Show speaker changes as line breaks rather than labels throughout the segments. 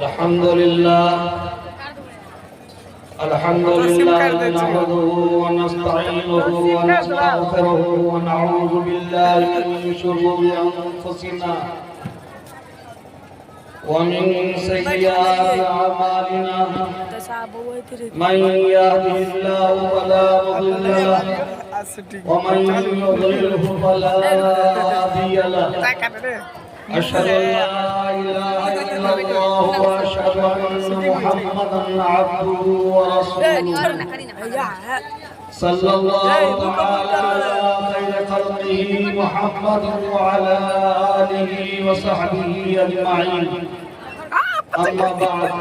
الحمدللہ نحمده ونستعینه ونستغفره ونعوذ باللہ من شرور انفسنا ومن سیئات اعمالنا من يهده الله فلا مضل له ومن يضلله فلا هادي له أشهد أن لا إله إلا الله وأشهد أن محمدا عبده ورسوله صلى الله تعالى على خير خلقه محمد وعلى آله وصحبه أجمعين أما بعد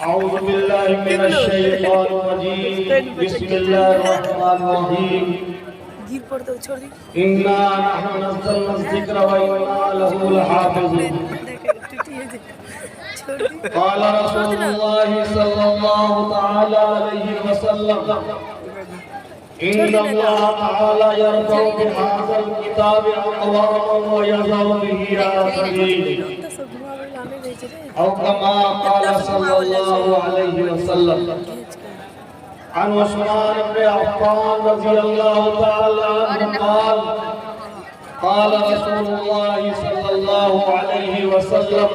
أعوذ بالله من الشيطان الرجيم بسم الله الرحمن الرحيم إنا نحن نزلنا الذكر وإنا له لحافظون قال رسول الله صلى الله تعالى عليه وسلم إن الله تعالى يرفع بهذا الكتاب أقواما ويضع به آخرين أو كما قال صلى الله عليه وسلم عن عثمان بن عفان رضي الله تعالى عنه قال قال رسول الله صلى الله عليه وسلم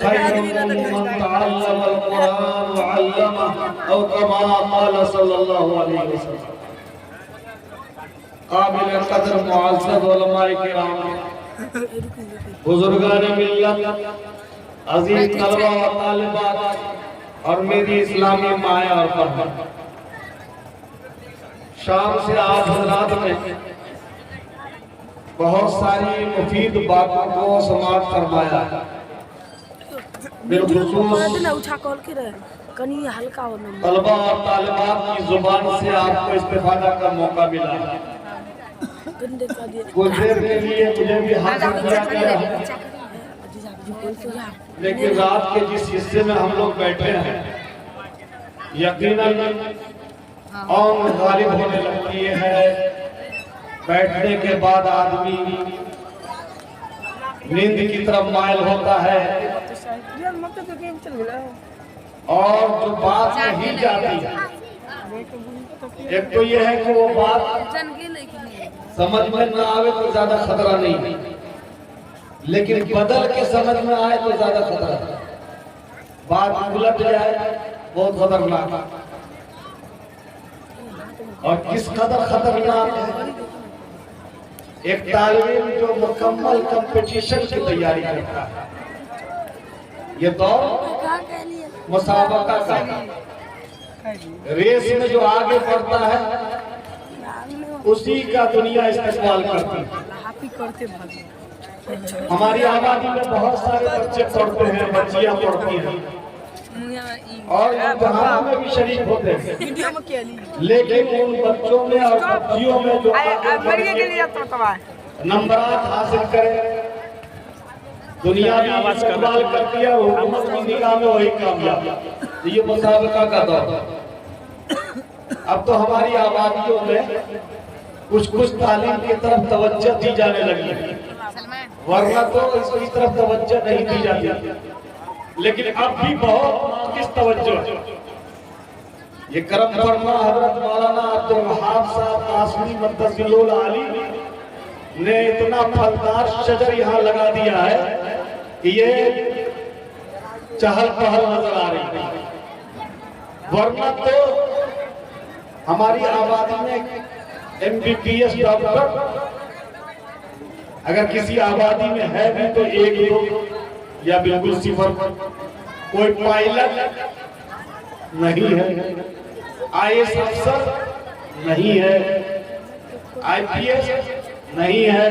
خيركم من تعلم القرآن وعلمه أو كما قال صلى الله عليه وسلم. قابل قدر معزز علماء کرام، بزرگان ملت، عزیز طلبہ و طالبات اور میری اسلامی مائیں اور بہن، شام سے آپ حضرات نے بہت ساری مفید باتوں کو سماعت فرمایا. بالخصوص طلبہ اور طالبات کی زبان سے آپ کو استفادہ کا موقع ملا. کچھ دیر کے لیے مجھے بھی حاصل کیا گیا، لیکن رات کے جس حصے میں ہم لوگ بیٹھے ہیں یقیناً اور غالب ہونے لگتی ہے. بیٹھنے کے بعد آدمی نیند کی طرف مائل ہوتا ہے اور جو بات کہی جاتی ہے، ایک تو یہ ہے کہ وہ بات سمجھ میں نہ آئے تو زیادہ خطرہ نہیں، لیکن بدل کے سمجھ میں آئے تو زیادہ خطرہ ہے. بات الٹ جائے بہت خطرناک. اور کس قدر خطرناک ہے ایک طالب علم جو مکمل کمپٹیشن کی تیاری کرتا ہے. یہ دور مسابقہ کا ریس میں جو آگے بڑھتا ہے اسی کا دنیا استقبال کرتی ہے. ہماری آبادی میں بہت سارے بچے پڑھتے ہیں، بچیاں پڑھتی ہیں اور امتحانوں میں بھی شریک ہوتے ہیں، لیکن ان بچوں میں اور بچیوں میں جو نمبرات حاصل کریں دنیا بھی استقبال کرتی ہے، حکومت کی نگاہ میں وہی کامیاب. یہ مسابقہ کا دور. اب تو ہماری آبادیوں میں کچھ تعلیم کی طرف توجہ دی جانے لگی ہے، ورنہ تو اس کی طرف توجہ نہیں دی جاتی، لیکن اب بھی بہت ناقص توجہ. یہ کرم فرما حضرت مولانا عبدالوہاب صاحب قاسمی مدثر العالی نے اتنا پھلدار شجر یہاں لگا دیا ہے کہ یہ چہل پہل نظر آ رہی ہے. ورنہ تو ہماری آبادی میں MBBS ڈاکٹر اگر کسی آبادی میں ہے بھی تو ایک دو یا بالکل صفر. کوئی پائلٹ نہیں ہے، IAS افسر نہیں ہے، IPS نہیں ہے،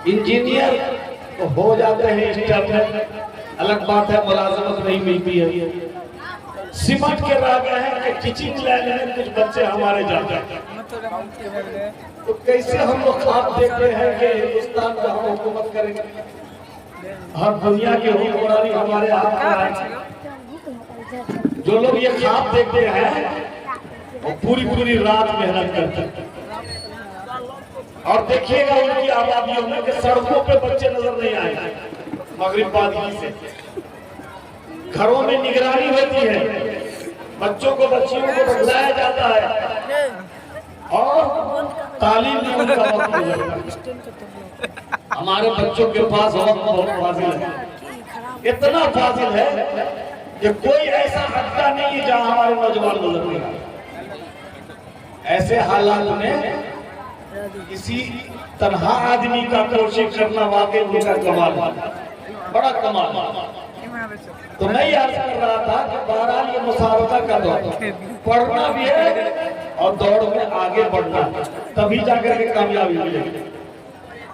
انجینئر تو ہو جاتے ہیں اسٹیپ میں، الگ بات ہے ملازمت نہیں ملتی ہے. سمٹ کے رہ گئے ہیں کہ ٹیچنگ لائن میں کچھ بچے ہمارے جاتے ہیں. تو کیسے ہم لوگ خواب دیکھتے ہیں کہ ہندوستان کا ہم حکومت کریں گے، ہر دنیا کی حکمرانی ہمارے ہاتھ میں آئے. جو لوگ یہ خواب دیکھتے ہیں وہ پوری رات محنت کرتے ہیں. اور دیکھیے گا ان کی آبادیوں میں کہ سڑکوں پہ بچے نظر نہیں آئے مغرب بادی سے. گھروں میں نگرانی ہوتی ہے, بچوں کو بچیوں کو بتلایا جاتا ہے اور تعلیم بھی ان کا وقت گزرتا ہے. ہمارے بچوں کے پاس وقت بہت فاضل ہے, اتنا فاضل ہے کہ کوئی ایسا خطہ نہیں جہاں ہمارے نوجوان گزر نہیں آئے. ایسے حالات میں کسی تنہا آدمی کا کوشش کرنا واقعی ان کا کمال ہے, بڑا کمال ہے. تو میں یہ عرض کر رہا تھا کہ بہرحال یہ مسابقہ کا دور, پڑھنا بھی ہے اور دوڑ میں آگے بڑھنا, تبھی جا کر کے کامیابی ملے گی.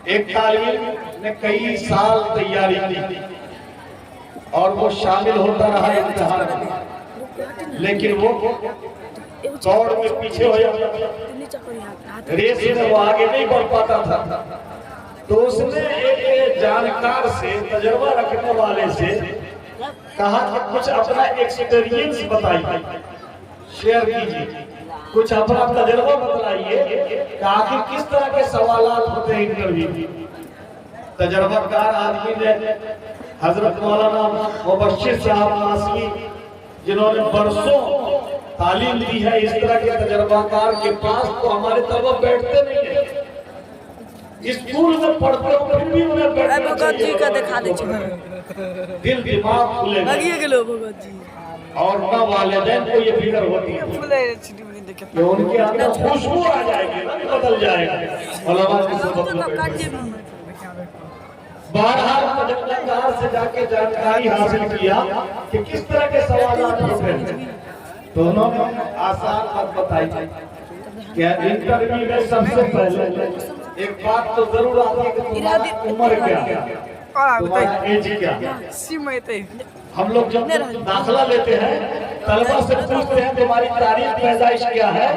ایک طالب علم نے کئی سال تیاری کی اور وہ شامل ہوتا رہا امتحان میں, لیکن وہ دوڑ میں پیچھے ہو جاتا, ریس میں وہ آگے نہیں بڑھ پاتا تھا. تو اس نے ایک جانکار سے, تجربہ رکھنے والے سے کہا کہ کچھ اپنا ایکسپیرینس بتائیے, شیئر کیجیے, کچھ اپنا تجربہ بتلائیے کہ آخر کس طرح کے سوالات ہوتے ہیں انٹرویو میں. تجربہ کار آدمی نے حضرت مولانا مبشر صاحب ناسکی, جنہوں نے برسوں تعلیم دی ہے, اس طرح کے تجربہ کار کے پاس تو ہمارے طلبہ بیٹھتے نہیں ہیں. اسکول میں پڑھتے ہو پھر بھی انہیں بیٹھنا چاہیے, دل دماغ کھلے اور نہ والدین کو یہ فکر ہوتی ہے کہ ان کے اندر خوشبو آ جائے گی, نہ بدل جائے گا. علماء کی صحبت میں بیٹھتے ہیں. بہرحال تجربہ کار سے جا کے جانکاری حاصل کیا کہ کس طرح کے سوالات ہوتے ہیں. تو انہوں نے آسان بات بتائی کہ انٹرویو میں سب سے پہلے ایک بات تو ضرور آتی ہے کہ تمہارا عمر کیا ہے, تمہارا ایج کیا ہے. ہم لوگ جب داخلہ لیتے ہیں طلبہ سے پوچھتے ہیں تمہاری تاریخ پیدائش کیا ہے,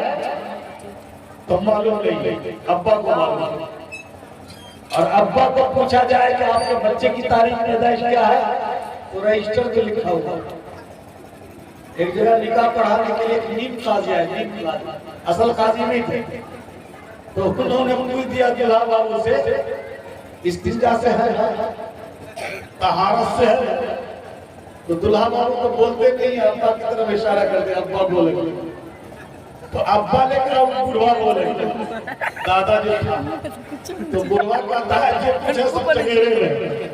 تو معلوم نہیں, ابا کو معلوم. اور ابا کو پوچھا جائے کہ آپ کے بچے کی تاریخ پیدائش کیا ہے, تو رجسٹر پہ لکھا ہوا. ایک جگہ نکاح پڑھانے کے لیے ایک نیم قاضی ہے, نیم قاضی, اصل قاضی نہیں تھے. تو انہوں نے پوچھ دیا دلہا بابو سے, استنجا سے ہے, طہارت سے ہے. تو دلہا بابو تو بولتے نہیں, ابا کی طرف اشارہ کرتے, ابا بولے. تو ابا نے کہا وہ بڑھوا بولے, دادا جو تھا. تو بڑھوا کہتا ہے یہ پوچھے سب چگیرے رہے,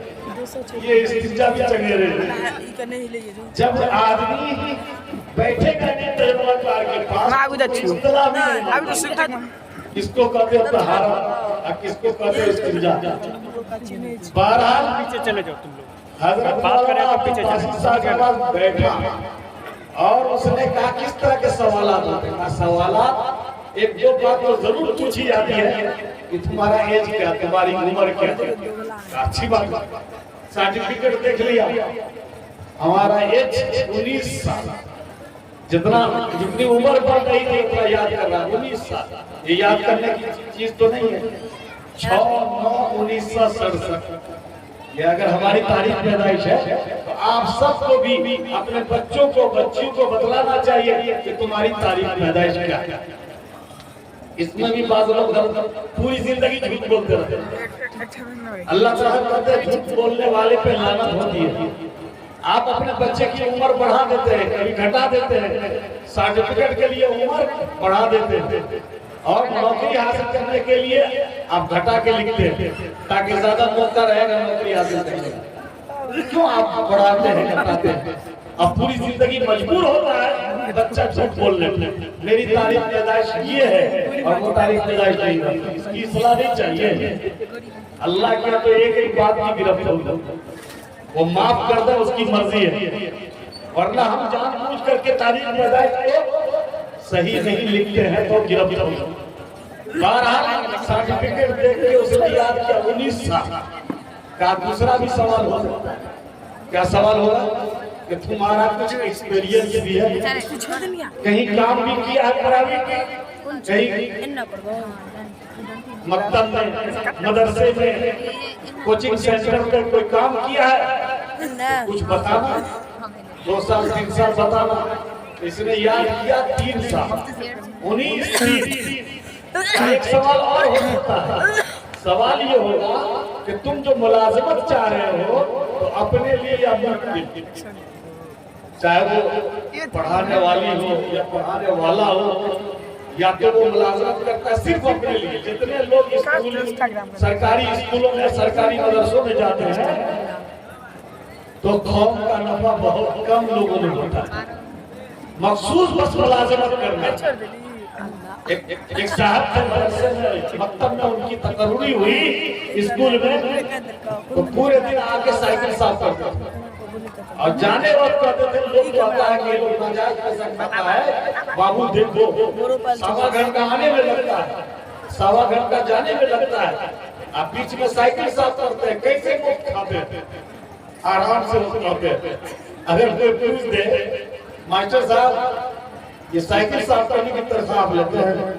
یہ استنجا بھی چگیرے رہے. جب آدمی بیٹھے گا نہیں تجربہ کار کے پاس, اصطلاح میں کس کو کہتے ہیں طہارت اور کس کو کہتے ہیں استنجا. بہرحال پیچھے چلے جاؤ تم لوگ. حضرت مولانا صاحب کے پاس بیٹھا اور اس نے کہا کس طرح کے سوالات ہوتے ہیں. سوالات ایک جو بات تو ضرور پوچھی جاتی ہے کہ تمہارا ایج کیا, تمہاری عمر کیا. اچھی بات, سرٹیفکیٹ دیکھ لیا, ہمارا ایج 19 سال. جتنی عمر بڑھ رہی تھی اتنا یاد کر رہا, 19 سال. یہ یاد کرنے کی چیز تو نہیں ہے. 6/9/1967, یہ اگر ہماری تاریخ پیدائش ہے تو آپ سب کو بھی اپنے بچوں کو بچیوں کو بتلانا چاہیے کہ تمہاری تاریخ پیدائش کیا ہے. اس میں بھی بعض لوگ پوری زندگی جھوٹ بولتے رہتے ہیں. اللہ تعالیٰ کہتے ہیں جھوٹ بولنے والے پہ لعنت ہوتی ہے. آپ اپنے بچے کی عمر بڑھا دیتے ہیں, کبھی گھٹا دیتے ہیں, سرٹیفکیٹ کے لیے عمر بڑھا دیتے ہیں, اور نوکری حاصل کرنے کے لیے آپ گھٹا کے لکھتے ہیں تاکہ زیادہ موقع رہے گا نوکری حاصل کرنے کا. کیوں آپ بڑھاتے ہیں, گھٹاتے ہیں؟ اب پوری زندگی مجبور ہوتا ہے بچہ جھوٹ بولنے پہ. میری تاریخ پیدائش یہ ہے اور وہ تاریخ پیدائش نہیں ہے, اس کی اصلاح نہیں چاہیے. اللہ کیا تو ایک بات کی گرفت ہوگا, وہ معاف کر دے, اس کی مرضی ہے. ورنہ ہم جان بوجھ کر کے تاریخ پیدائش کو صحیح نہیں لکھتے ہیں تو گرفت ہوگا. بہرحال سرٹیفکیٹ دیکھ کے اس نے یاد کیا 19 سال کا. دوسرا بھی سوال ہو سکتا ہے. کیا سوال ہو رہا ہے کہ تمہارا کچھ ایکسپیرینس بھی ہے, کہیں کام بھی کیا ہے پرائیویٹ, کہیں مکتب میں, مدرسے میں, کوچنگ سینٹر میں کوئی کام کیا ہے, کچھ بتانا. 2 سال 3 سال بتانا. اس نے یاد کیا 3 سال, 19 ایک سوال اور ہو سکتا ہے، سوال یہ ہوگا کہ تم جو ملازمت چاہ رہے ہو تو اپنے لیے یا ملک کے لیے، چاہے وہ پڑھانے والی ہو یا پڑھانے والا ہو، یا تو وہ ملازمت کرتا ہے صرف اپنے لیے. جتنے لوگ سرکاری اسکولوں میں سرکاری مدرسوں میں جاتے ہیں تو قوم کا نفع بہت کم لوگوں نے ہوتا ہے. مخصوص بس ملازمت کرنا. ایک صاحب تھے مدرسے میں، مکتب میں ان کی تقرری ہوئی اسکول میں، تو پورے دن آ کے سائیکل صاف کرتے تھے اور جانے وقت کہتے تھے لوگ کہتا ہے کہ یہ لوگ ناجائز پیسہ کھاتا ہے، بابو دیکھو 1.25 گھنٹہ آنے میں لگتا ہے، 1.25 گھنٹہ جانے میں لگتا ہے، آپ بیچ میں سائیکل صاف کرتے ہیں، کیسے مفت کھاتے ہیں؟ آرام سے کھاتے ہیں. اگر کوئی پوچھ دے ماسٹر صاحب یہ سائیکل صاف کرنے کی تنخواہ آپ لیتے ہیں،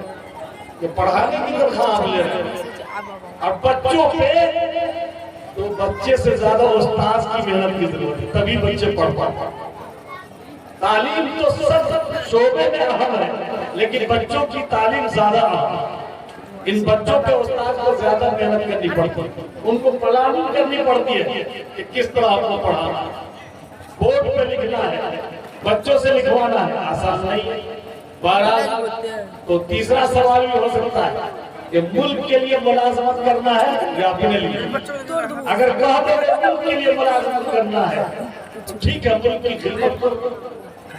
یہ پڑھانے کی تنخواہ آپ لیتے ہیں، اور بچوں پہ تو بچے سے زیادہ استاذ کی محنت کی ضرورت ہے، تبھی بچے پڑھ پاتے. تعلیم تو سب شعبے میں اہم ہے لیکن بچوں کی تعلیم زیادہ اہم ہے. ان بچوں پہ استاذ کو زیادہ محنت کرنی پڑتی ہے، ان کو پلاننگ کرنی پڑتی ہے کہ کس طرح آپ کو پڑھانا ہے، بورڈ پہ لکھنا ہے، بچوں سے لکھوانا ہے، آسان نہیں ہے. بہرحال تو تیسرا سوال بھی ہو سکتا ہے کہ ملک کے لیے ملازمت کرنا ہے یا اپنے لیے. اگر کہتے ہیں ملک کے لیے ملازمت کرنا ہے تو ٹھیک ہے، ملک کی خدمت کرو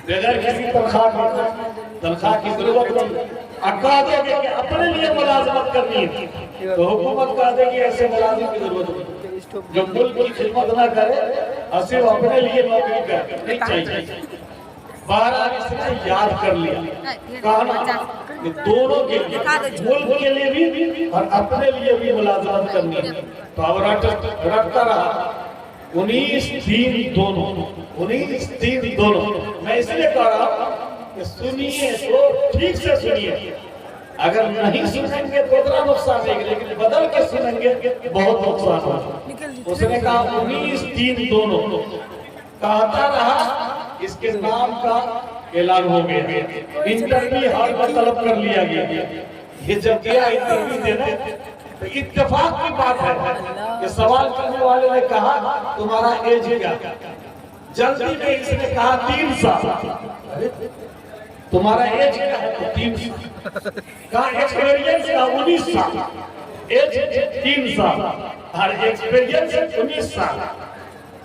بغیر کسی تنخواہ کی ضرورت نہیں. اور کہہ دے کہ اپنے لیے ملازمت کرنی ہے تو حکومت کہہ دے کہ ایسے ملازم کی ضرورت نہیں، جو ملک کی خدمت نہ کرے اور صرف اپنے لیے نوکری کرے، نہیں چاہیے. بہرحال اس نے یاد کر لیا، کہا کہ دونوں کے لیے، ملک کے لیے بھی اور اپنے لیے بھی ملازمت کرنی ہے. تو اب رکھتا رہا 19 دونوں 19 دونوں. میں اس لیے کہہ رہا ہوں کہ سنیے تو ٹھیک سے سنیے، اگر نہیں سنیں گے تو اتنا نقصان ہے، لیکن بدل کے سنیں گے بہت نقصان ہوگا. اس نے کہا 19 دونوں. کہتا رہا، اس کے نام کا اعلان ہو گیا، انٹرویو ہال میں طلب کر لیا گیا. یہ جب گیا انٹرویو دینے تو اتفاق کی بات ہے کہ سوال کرنے والے نے کہا تمہارا ایج کیا؟ جلدی میں اس نے کہا 3 سال. تمہارا ایج کیا ہے؟ 3 سال. کہا ایکسپیرینس کا 19 سال. ایج 3 سال اور ایکسپیرینس 19 سال.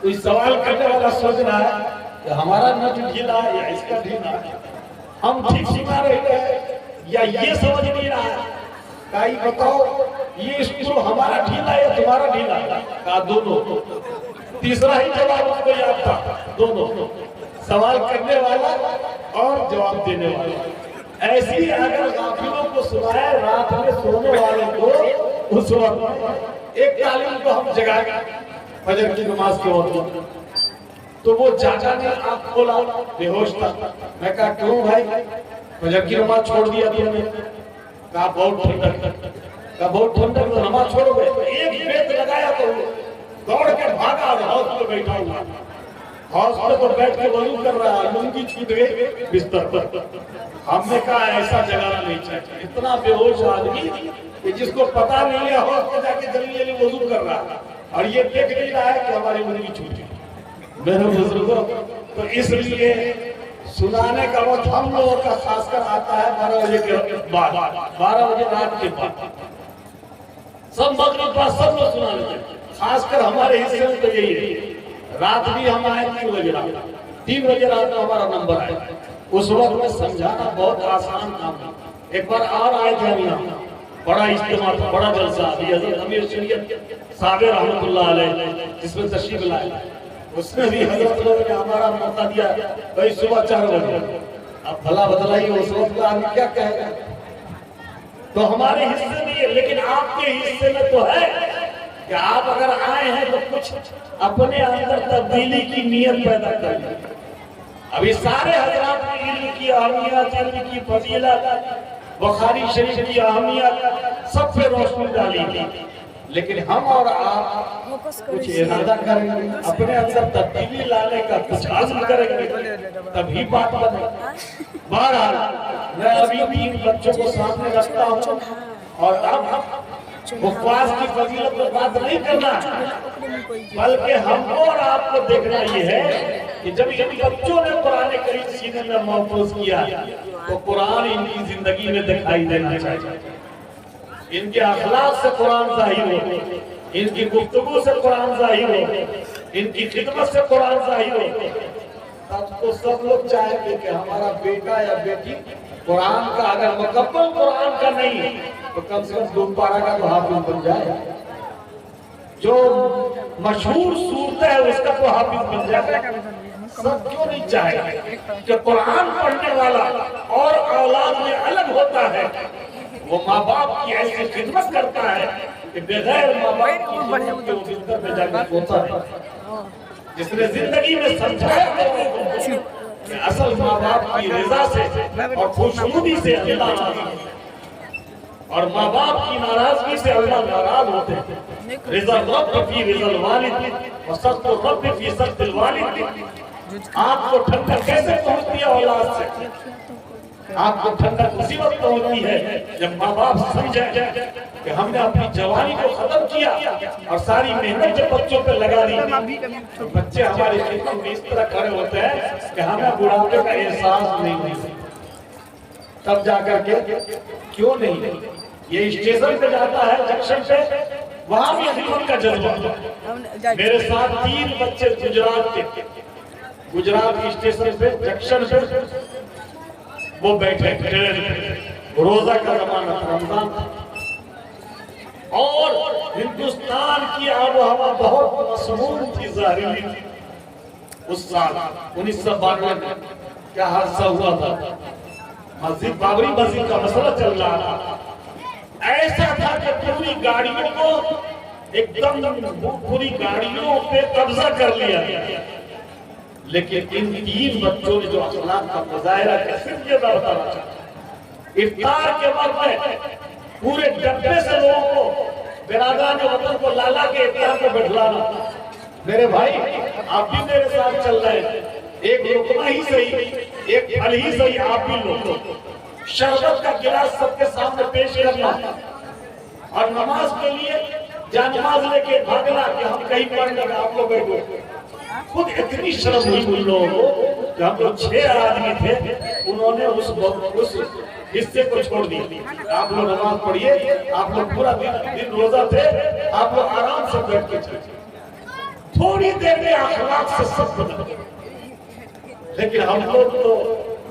کوئی سوال کرنے والا سوچ رہا ہے کہ ہمارا نٹ ڈھیلا ہے یا اس کا ڈھیلا ہے، ہم ٹھیک سنا رہے ہیں یا یہ سمجھ نہیں رہا ہے. کہا یہ بتاؤ یہ اسکول ہمارا ڈھیلا ہے یا تمہارا ڈھیلا ہے؟ کہا دونوں. تیسرا ہی جواب اس کو یاد تھا، دونوں. سوال کرنے والا اور جواب دینے والا. ایسی اگر غافلوں کو سنائے رات میں سونے والوں کو، اس وقت ایک تعلیم کو ہم جگائے فجر کی نماز کے وقت، تو وہ جاگا نے آنکھ کھولا، بے ہوش تھا. میں کہا کیوں بھائی فجر کی نماز چھوڑ دیا تم نے؟ کہا بہت ٹھنڈک. کہا بہت ٹھنڈک تو نماز چھوڑو گے؟ ایک بیت لگایا تو دوڑ کے بھاگا، ہاؤس پہ بیٹھا ہوا، ہاؤس پہ بیٹھ کے وضو کر رہا، لنگی چھوٹ گئی بستر پر. ہم نے کہا ایسا جگانا نہیں چاہیے. اتنا بے ہوش آدمی کہ جس کو پتا نہیں ہے ہاؤس پہ جا کے جلدی جلدی وضو کر رہا اور یہ دیکھ نہیں رہا ہے کہ ہماری لنگی چھوٹی. میرے بزرگوں، تو اس لیے سنانے کا وقت ہم لوگوں کا خاص کر آتا ہے 12 بجے کے بعد، 12 بجے رات کے بعد. سب مغرب بعد سب لوگ سنا لیتے ہیں، خاص کر ہمارے حصے میں تو یہی ہے. رات بھی ہم آئے 3 بجے رات، 3 بجے رات میں ہمارا نمبر آئے. اس وقت میں سمجھانا بہت آسان کام ہے. ایک بار اور آئے تھے ہم یہاں، بڑا اجتماع تھا، بڑا جلسہ. حضرت امیر شریعت صاحب رحمۃ اللہ علیہ جس میں تشریف لائے، اس میں بھی حضرت لوگوں نے ہمارا موقع دیا بھائی صبح 4 بجے. اب بھلا بدلائیے اس وقت کا آدمی کیا کہے گا. تو ہمارے حصے میں، لیکن آپ کے حصے میں تو ہے کہ آپ اگر آئے ہیں تو کچھ اپنے اندر تبدیلی کی نیت پیدا کر لیں. ابھی سارے حضرات نے علم کی اہمیت، علم کی فضیلت، بخاری شریف کی اہمیت سب پہ روشنی ڈالی تھی. لیکن ہم اور آپ کچھ ارادہ کریں گے، اپنے اندر تبدیلی لانے کا کچھ عزم کریں گے، تبھی بات بنے۔ بہرحال میں ابھی 3 بچوں کو سامنے رکھتا ہوں، اور اب حفاظ کی فضیلت پر بات نہیں کرنا، بلکہ ہم کو اور آپ کو دیکھنا یہ ہے کہ جب ان بچوں نے قرآن کریم سینے میں محفوظ کیا تو قرآن ان کی زندگی میں دکھائی دینا چاہیے، ان کے اخلاق سے قرآن ظاہر ہو، ان کی گفتگو سے قرآن ظاہر ہو، ان کی خدمت سے قرآن ظاہر ہو، تب تو سب لوگ چاہیں گے کہ ہمارا بیٹا یا بیٹی قرآن کا اگر مکمل قرآن کا نہیں تو کم سے کم 2 پارہ کا تو حافظ بن جائے، جو مشہور صورت ہے اس کا تو حافظ بن جائے۔ سب کیوں نہیں چاہے کہ قرآن پڑھنے والا اور اولاد میں الگ ہوتا ہے، وہ ماں باپ کی ایسی خدمت کرتا ہے کہ بغیر ماں باپ کی خدمت کے وہ بستر میں جا کے سوتا ہے، جس نے زندگی میں سمجھایا کہ اصل ماں باپ کی رضا سے اور خوشنودی سے اللہ راضی ہے، اور ماں باپ کی ناراضگی سے اللہ ناراض ہوتے ہیں۔ رضا رب فی رضا الوالد و سخط رب فی سخط الوالد۔ آپ کو ٹھنڈک کیسے پہنچتی ہے اولاد سے؟ آپ کو ٹھنڈک اسی وقت پہنچتی ہے جب ماں باپ سمجھیں کہ ہم نے اپنی جوانی کو ختم کیا اور ساری محنت جب بچوں پہ لگا دی، تو بچے ہماری خدمت میں اس طرح کھڑے ہوتے ہیں کہ ہمیں بڑھاپے کا احساس نہیں ہوتا، تب جا کر کے کیوں نہیں یہ اسٹیشن پہ جاتا ہے، جنکشن پہ، وہاں بھی خدمت کا جذبہ۔ میرے ساتھ 3 بچے گجرات کے، گجرات کی اسٹیشن پہ جنکشن پہ وہ بیٹھے ٹرین پہ، روزہ کا زمانہ رمضان تھا، اور ہندوستان کی آب و ہوا بہت مسموم تھی، ظاہری تھی۔ اس سال 1992 میں کیا حادثہ ہوا تھا؟ مسجد بابری مسجد کا مسئلہ چل رہا تھا، ایسا تھا کہ پوری گاڑیوں کو ایک دم پوری گاڑیوں پہ قبضہ کر لیا گیا، لیکن ان 3 بچوں نے جو اخلاق کا مظاہرہ کیا، صرف یہ بتانا چاہتا، افطار کے وقت میں پورے ڈبے سے لوگوں کو، برادران وطن کو لالا کے افطار پہ بٹھلانا۔ میرے بھائی آپ بھی میرے ساتھ چل رہے ہیں، ایک لقمہ ہی صحیح، ایک پھل ہی صحیح، آپ بھی لو، شربت کا گلاس سب کے سامنے پیش کرنا، اور نماز کے لیے جا نماز لے کے بھاگنا کہ ہم کہیں پڑھ لیں، آپ لوگ بیٹھو۔ خود اتنی شرم ہوئی ان لوگوں کو کہ ہم لوگ 6 آدمی تھے، انہوں نے اس حصے کو چھوڑ دیا۔ آپ لوگ نماز پڑھیے، آپ لوگ پورا دن روزہ تھے، آپ لوگ آرام سے بیٹھ کے چلے، تھوڑی دیر میں اخلاق سے سب بدل گئے۔ لیکن ہم لوگ تو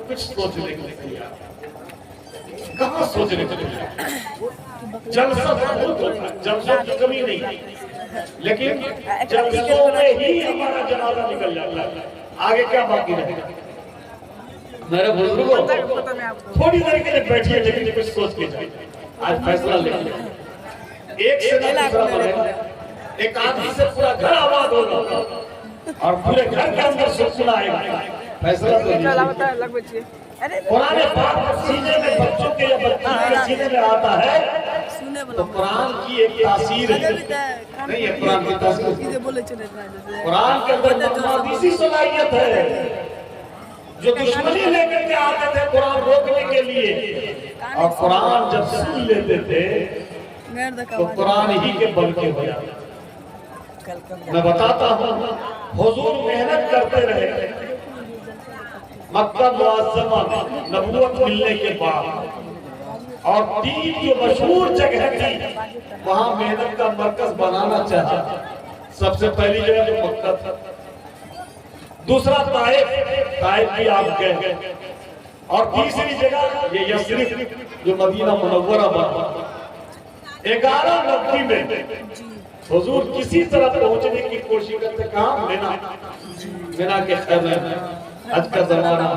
کچھ سوچنے کے لیے کہاں سوچنے کے لیے، جلسہ بہت ہوتا ہے، جلسوں کی کمی نہیں، لیکن جلسوں میں ہی ہمارا جنازہ نکل جاتا ہے، آگے کیا باقی رہے گا؟ میرے بزرگوں تھوڑی دیر کے لیے بیٹھیے، لیکن کچھ سوچ کے جائیں، آج فیصلہ لے لیں، ایک سے نہ دوسرا بنے گا، ایک آدمی سے پورا گھر آباد ہوگا اور پورے گھر کے اندر سکون آئے گا۔ فیصلہ تو نہیں، قرآن پاک سینے میں بچوں کے یا بچوں کے سینے میں آتا ہے تو قرآن کی ایک تاثیر ہے، نہیں ہے قرآن کی تاثیر، قرآن کے اندر مقناطیسی صلاحیت ہے، جو دشمنی لے کر کے آتے تھے قرآن روکنے کے لیے، اور قرآن جب سن لیتے تھے تو قرآن ہی کے بل کے ہو جاتے۔ میں بتاتا ہوں، حضور محنت کرتے رہے مکہ معظمہ میں نبوت ملنے کے بعد، اور 3 جو مشہور جگہ تھی وہاں محنت کا مرکز بنانا چاہا۔ سب سے پہلی جگہ جو مکہ تھا، دوسرا طائف بھی آپ گئے، اور تیسری جگہ یہ یثرب جو مدینہ منورہ بنا۔ 11 نبی میں حضور کسی طرح پہنچنے کی کوشش کرتے، کہاں؟ مینا کے خیمے میں، حج کا زمانہ،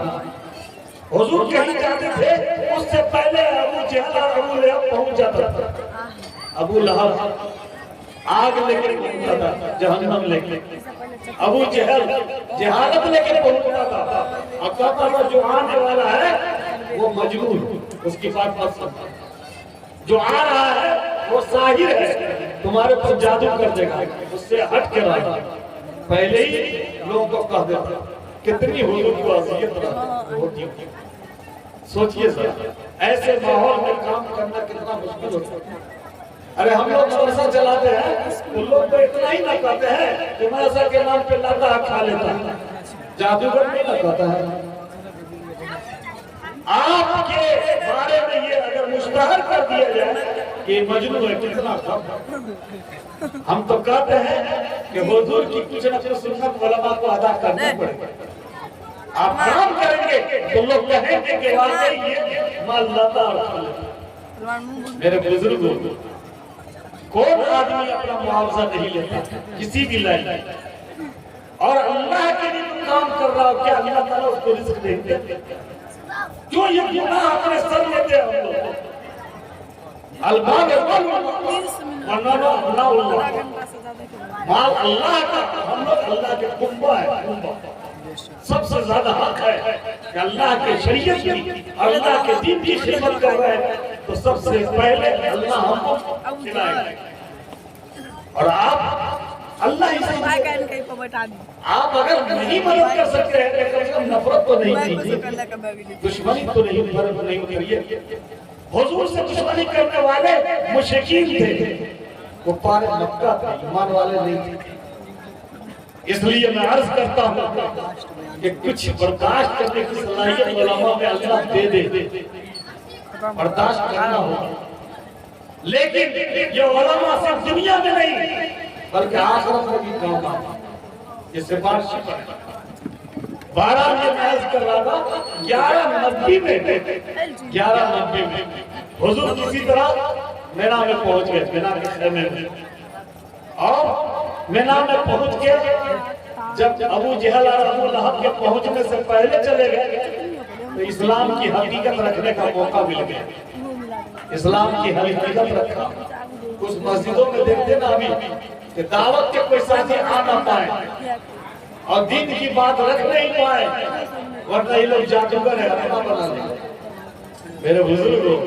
حضور کہیں جاتے تھے اس سے پہلے ابو جہل اور ابو لہب پہنچ جاتا تھا۔ ابو لہب آگ لے کے پہنچتا تھا، جہنم لے کے، ابو جہل جہالت لے کے پہنچتا تھا، اور کہتا تھا جو آنے والا ہے وہ مجنون، اس کی بات مت سنو، جو آ رہا ہے وہ ساحر ہے، تمہارے پر جادو کر دے گا، اس سے ہٹ کے رہا، پہلے ہی لوگوں کو کہہ دیتا کتنی حضور کو اذیت ہوتی ہے۔ سوچئے ذرا ایسے ماحول میں کام کرنا کتنا مشکل ہوتا ہے۔ ارے ہم لوگ مدرسہ چلاتے ہیں، ان لوگ تو اتنا ہی نہ کہتے ہیں کہ مدرسہ کے نام پہ لاتا کھا لیتا ہے، جادوگر نہیں نہ کہتا ہے۔ آپ کے بارے میں یہ اگر مشتہر کر دیا جائے کہ مجنون ہے کتنا کم، ہم تو کہتے ہیں کہ حضور کی کچھ نہ کچھ سنت علماء کو ادا کرنا پڑے گا۔ آپ کام کریں گے تو لوگ کہیں گے کہ واقعی یہ مال لاتا اور کھا لیتا۔ میرے بزرگوں، کون آدمی اپنا معاوضہ نہیں لیتا کسی بھی لائن میں، اور اللہ کے لیے کام کر رہا ہو، کیا اللہ تعالیٰ اس کو رزق نہیں دیتے؟ کیوں یہ گناہ اپنے سر لیتے ہیں ہم لوگ؟ الباب مال اللہ کا، ہم لوگ اللہ کے کنبہ ہے، سب سے زیادہ حق ہے کہ اللہ کے شریعت کی اور اللہ کے دین کی خدمت کر رہے ہیں تو سب سے پہلے اللہ ہم کو کھلائے گا۔ اور آپ اللہ ہی سے آپ اگر نہیں مدد کر سکتے ہیں تو کم سے کم نفرت تو نہیں، دشمنی تو نہیں، فرق نہیں کریے۔ حضور سے دشمنی کرنے والے مشرکین تھے، کفار مکہ تھے، ایمان والے نہیں تھے۔ اس لیے میں عرض کرتا ہوں کہ کچھ برداشت کرنے کی صلاحیت علماء میں اللہ دے دے، برداشت کرنا ہوگا، لیکن یہ علماء صرف دنیا میں نہیں بلکہ آخرت میں بھی کام آئے۔ یہ سفارشی پر 12 میں عرض کر رہا تھا 1190 میں حضور کسی طرح مینا میں پہنچ گئے، مینا کے خیمے میں، اور مینا میں پہنچ کے جب ابو جہل اور ابو لہب کے پہنچنے سے پہلے چلے گئے تو اسلام کی حقیقت رکھنے کا موقع مل گیا۔ اسلام کی حقیقت رکھا۔ کچھ مسجدوں میں دیکھتے نا ابھی کہ دعوت کے کوئی ساتھی آ نہ پائے اور دین کی بات رکھ نہیں پائے، ورنہ یہ لوگ جادوگر ہیں، اپنا بنا لیں۔ میرے بزرگوں،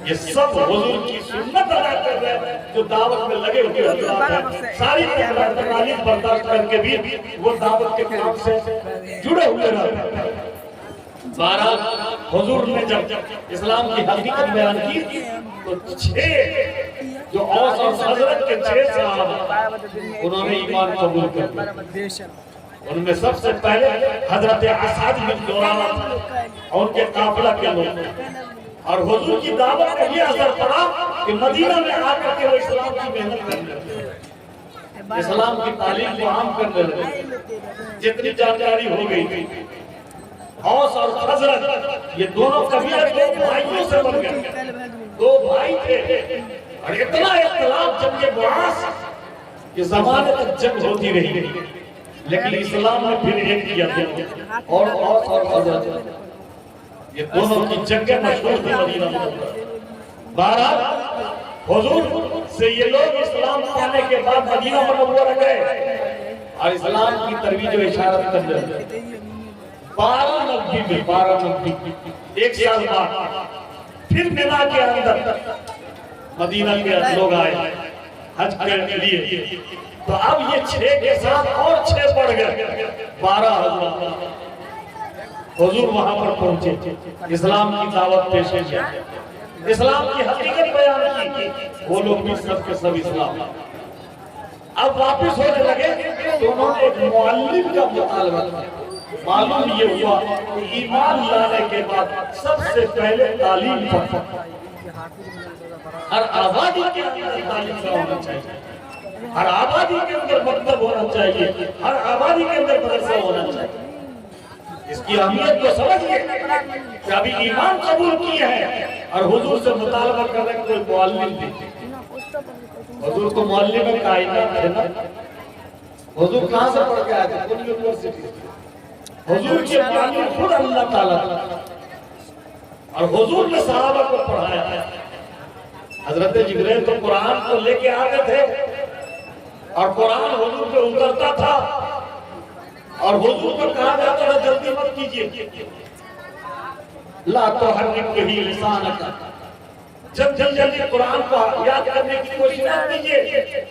یہ سب حضور کی سنت ادا کر رہے ہیں جو دعوت میں لگے ہوئے حضرات ہیں، ساری تکالیف برداشت کر کے بھی وہ دعوت کے کام سے جڑے ہوئے رہتے ہیں۔ بہرحال حضور نے جب اسلام کی حقیقت بیان کی تو 6 جو اوس اور خزرج کے 6 صحابہ انہوں نے ایمان قبول کر لیا۔ ان میں سب سے پہلے حضرت اسعد بن زرارہ اور ان کے قافلہ کے لوگ، اور حضور کی دعوت کا یہ اثر پڑا کہ مدینہ میں آ کر کے وہ اسلام کی محنت کرنے لگے، اسلام کی تعلیم کو عام کرنے لگے۔ جتنی جانکاری ہو گئی تھی، اوس اور خزرج یہ دونوں قبیلے 2 بھائیوں سے بن گئے، 2 بھائی تھے، اور اتنا اختلاف جنگ بعاث کہ زمانے تک جنگ ہوتی رہی، لیکن اسلام نے پھر ایک کیا تھا، اور اوس اور خزرج یہ دونوں کی جنگیں مشہور تھی مدینہ میں۔ بہرحال حضور سے یہ لوگ اسلام پانے کے بعد مدینہ منورہ گئے اور اسلام کی ترویج و اشارت کرنے لگے۔ 1290 ایک سال بعد پھر مینا کے اندر مدینہ کے لوگ آئے حج کرنے کے لیے، تو اب یہ 6 کے ساتھ اور 6 بڑھ گئے، 12 حضرات۔ حضور وہاں پر پہنچے، اسلام کی دعوت پیش کی، اسلام کی حقیقت بیان کی، وہ لوگ بھی سب کے سب اسلام۔ اب واپس ہونے لگے تو انہوں نے ایک معلم کا مطالبہ کیا۔ معلوم یہ ہوا کہ ایمان لانے کے بعد سب سے پہلے تعلیم پڑھتا، ہر آبادی کے اندر تعلیم کا ہونا چاہیے، ہر آبادی کے اندر مکتب ہونا چاہیے، ہر آبادی کے اندر مدرسہ ہونا چاہیے۔ اس کی اہمیت کو سمجھئے کہ ابھی ایمان قبول کیے ہیں اور حضور سے مطالبہ کر رہے ہیں کوئی معلم دی۔ حضور کو معلم کائنات تھے نا، حضور کہاں سے پڑھ کے آئے تھے؟ کون یونیورسٹی؟ حضور کے معلم خود اللہ تعالیٰ اور حضور نے صحابہ کو پڑھایا۔ حضرت جبرائیل تو قرآن کو لے کے آتے تھے اور قرآن حضور پہ اترتا تھا، اور حضور کو کہا جاتا تھا جلدی مت کیجئے، لا تحرک به لسانک جلدی قرآن کو یاد کرنے کی کوشش نہ کیجیے.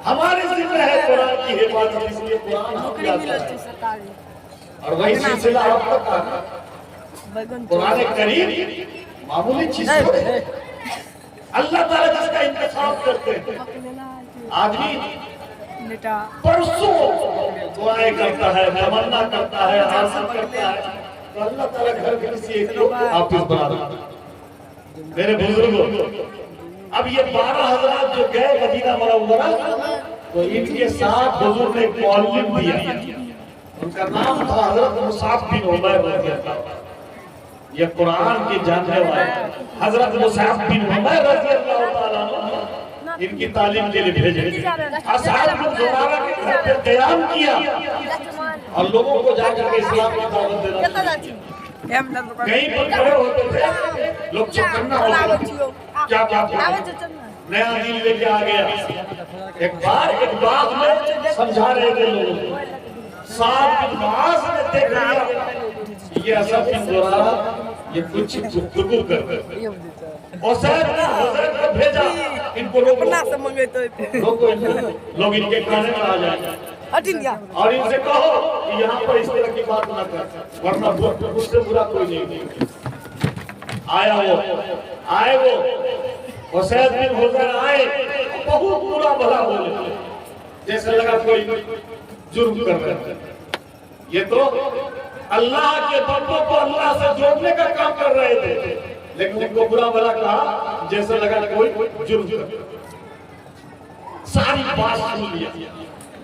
ہمارے ذمہ ہے قرآن کی حفاظت، اس لیے قرآن ہم یاد کریں اور وہی سلسلہ آپ تک آنا. قرآن کریم معمولی چیز ہے. اللہ تعالیٰ جس کا انتخاب کرتے ہیں. آدمی برسوں دعائیں کرتا ہے، تمنا کرتا ہے، حاصل کرتا ہے، تو اللہ تعالیٰ گھر کے کسی ایک کو حافظ بنا دیتا ہے. میرے بزرگوں، اب یہ 12 حضرات جو گئے مدینہ منورہ، تو ان کے ساتھ حضور نے ایک معلم دیا. ان کا نام تھا حضرت مصعب بن عمیر رضی اللہ عنہ. یہ قرآن کے جاننے والے حضرت مصعب بن عمیر رضی اللہ تعالیٰ عنہ ان کی تعلیم کے لیے بھیجے. اصحاب بن زرارہ کے گھر پہ قیام کیا اور لوگوں کو جا کر کے اسلام کی دعوت دینا. کہیں پر کھڑے ہوتے تھے لوگ چکرنا ہوتے کیا نیا دین لے کے آ گیا. ایک بار ایک بات میں سمجھا رہے تھے لوگوں کو. سعد بن معاذ نے دیکھ لیا یہ اصحاب بن زرارہ یہ کچھ گفتگو کر رہے تھے. حضرت کو بھیجا ان کو لوگ ان کے کھانے میں آ جائیں اور ان سے کہو کہ یہاں پر اس طرح کی بات نہ کر ورنہ مجھ سے برا کوئی نہیں. آئے وہ حسین بن حضیر آئے بہت برا بھلا بولے جیسے لگا کوئی جرم کر رہے تھے. یہ تو اللہ کے بندوں کو اللہ سے جوڑنے کا کام کر رہے تھے لیکن ان کو برا بھلا کہا جیسے لگا کوئی جرم کر. ساری بات سن لیا.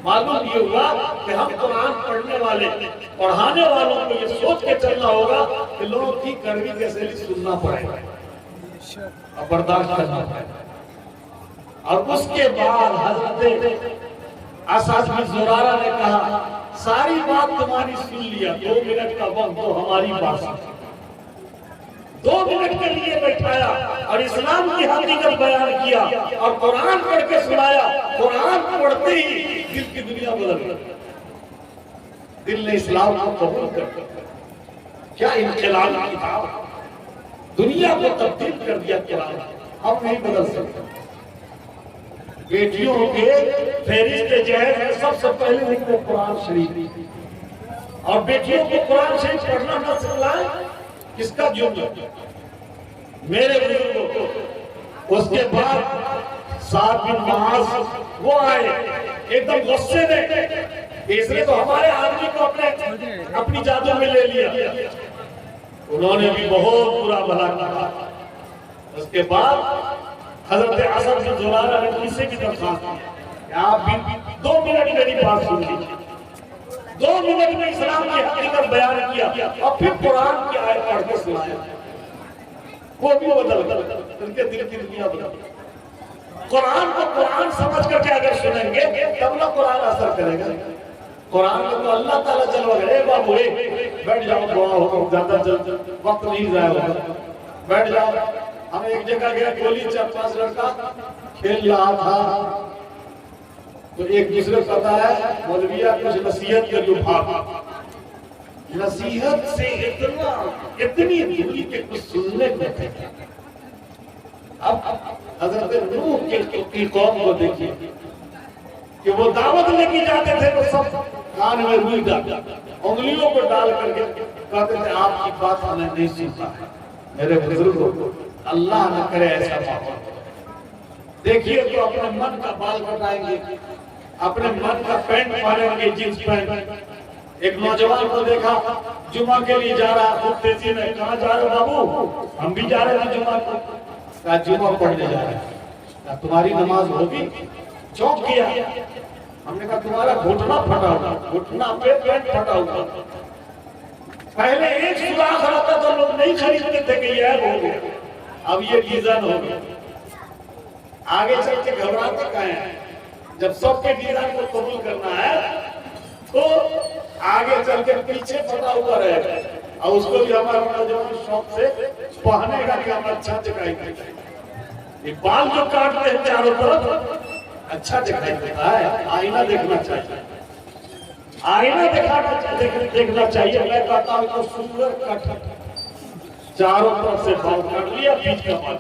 معلوم یہ ہوا کہ ہم قرآن پڑھنے والے پڑھانے والوں کو یہ سوچ کے چلنا ہوگا کہ لوگوں کی کڑوی کیسے سننا پڑے اور برداشت کرنا پڑے. اور اس کے بعد حضرت اصحاب بن زرارہ نے کہا ساری بات تمہاری سن لیا، 2 منٹ کا وقت دو ہماری بات سن. 2 منٹ کے لیے بیٹھایا اور اسلام کی حقیقت بیان کیا اور قرآن پڑھ کے سنایا. قرآن پڑھتے ہی دل کی دنیا بدل گئی. دل نے اسلام کو قبول کر کیا انقلاب کتاب دنیا کو تبدیل کر دیا. قرآن ہم نہیں بدل سکتے. بیٹیوں کے فہرست جہیز میں سب سے پہلے لکھتے قرآن شریف اور بیٹیوں کو قرآن شریف پڑھنا نہ سکھلائیں کس کا جرم ہے؟ میرے بزرگوں کو. اس کے بعد سعد بن معاذ وہ آئے ایک دم غصے میں. اس نے تو ہمارے آدمی کو اپنی جادو میں لے لیا. انہوں نے بھی بہت برا بھلا کہا. اس کے بعد حضرت اصحاب بن زرارہ نے کسی کی درخواست کی کہ آپ بھی 2 منٹ میری بات سن لیجیے. 2 منٹ میں اسلام کی حقیقت بیان کیا اور پھر قرآن کی آیت پڑھ کے سنایا. وہ بھی بدل ان کے دل کی دنیا بدل. قرآن کو قرآن سمجھ کر کے اگر سنیں گے تب نہ قرآن اثر کرے گا. قرآن کو تو اللہ تعالیٰ جلوہ کرے. بابو بیٹھ جاؤ دعا ہوگا زیادہ جلد وقت نہیں ضائع ہوگا. بیٹھ جاؤ. ہم ایک جگہ گیا گولی 4-5 لڑکا کھیل رہا تھا تو ایک دوسرے کو کہتا ہے مولویہ کچھ نصیحت کریو. بھاگ نصیحت سے اتنی دلی کے کچھ سننے کو تھے. اب حضرت نوح کی قوم کو دیکھیے کہ وہ دعوت لے کے جاتے تھے تو سب کان میں روئی ڈال انگلیوں کو ڈال کر کے کہتے تھے آپ کی بات ہمیں نہیں سنتا. میرے بزرگوں کو اللہ نہ کرے ایسا بات. دیکھیے تو اپنے من کا بال کٹائیں گے، اپنے من کا پینٹ پہنیں گے جینس پینٹ. ایک نوجوان کو دیکھا جمعہ کے لیے جا رہا خود تیزی میں. کہاں جا رہے بابو؟ ہم بھی جا رہے ہیں جمعہ کو. کہا جمعہ پڑھنے جا رہے ہیں. کہا تمہاری نماز ہوگی؟ چونک کیا. ہم نے کہا تمہارا گھٹنا پھٹا ہوا، گھٹنا پہ پینٹ پھٹا ہوا. پہلے ایک سوراخ رہتا تو لوگ نہیں خریدتے تھے کہ یہ ہو گیا. اب یہ ڈیزائن ہو گیا. آگے چل کے گھبراتے کہیں ہیں. جب سب کے ڈیزائن کو قبول کرنا ہے تو آگے چل کے پیچھے پھٹا ہوا رہے گا اور اس کو بھی ہمارا نوجوان شوق سے پہنے گا کہ ہم اچھا دکھائی دیتا ہے. یہ بال جو کاٹتے ہیں چاروں طرف اچھا دکھائی دیتا ہے. آئینہ دیکھنا چاہیے. آئینہ دیکھنا چاہیے. میں کہتا ہوں تو سندر کٹ چاروں طرف سے بال کاٹ لیا بیچ کا بال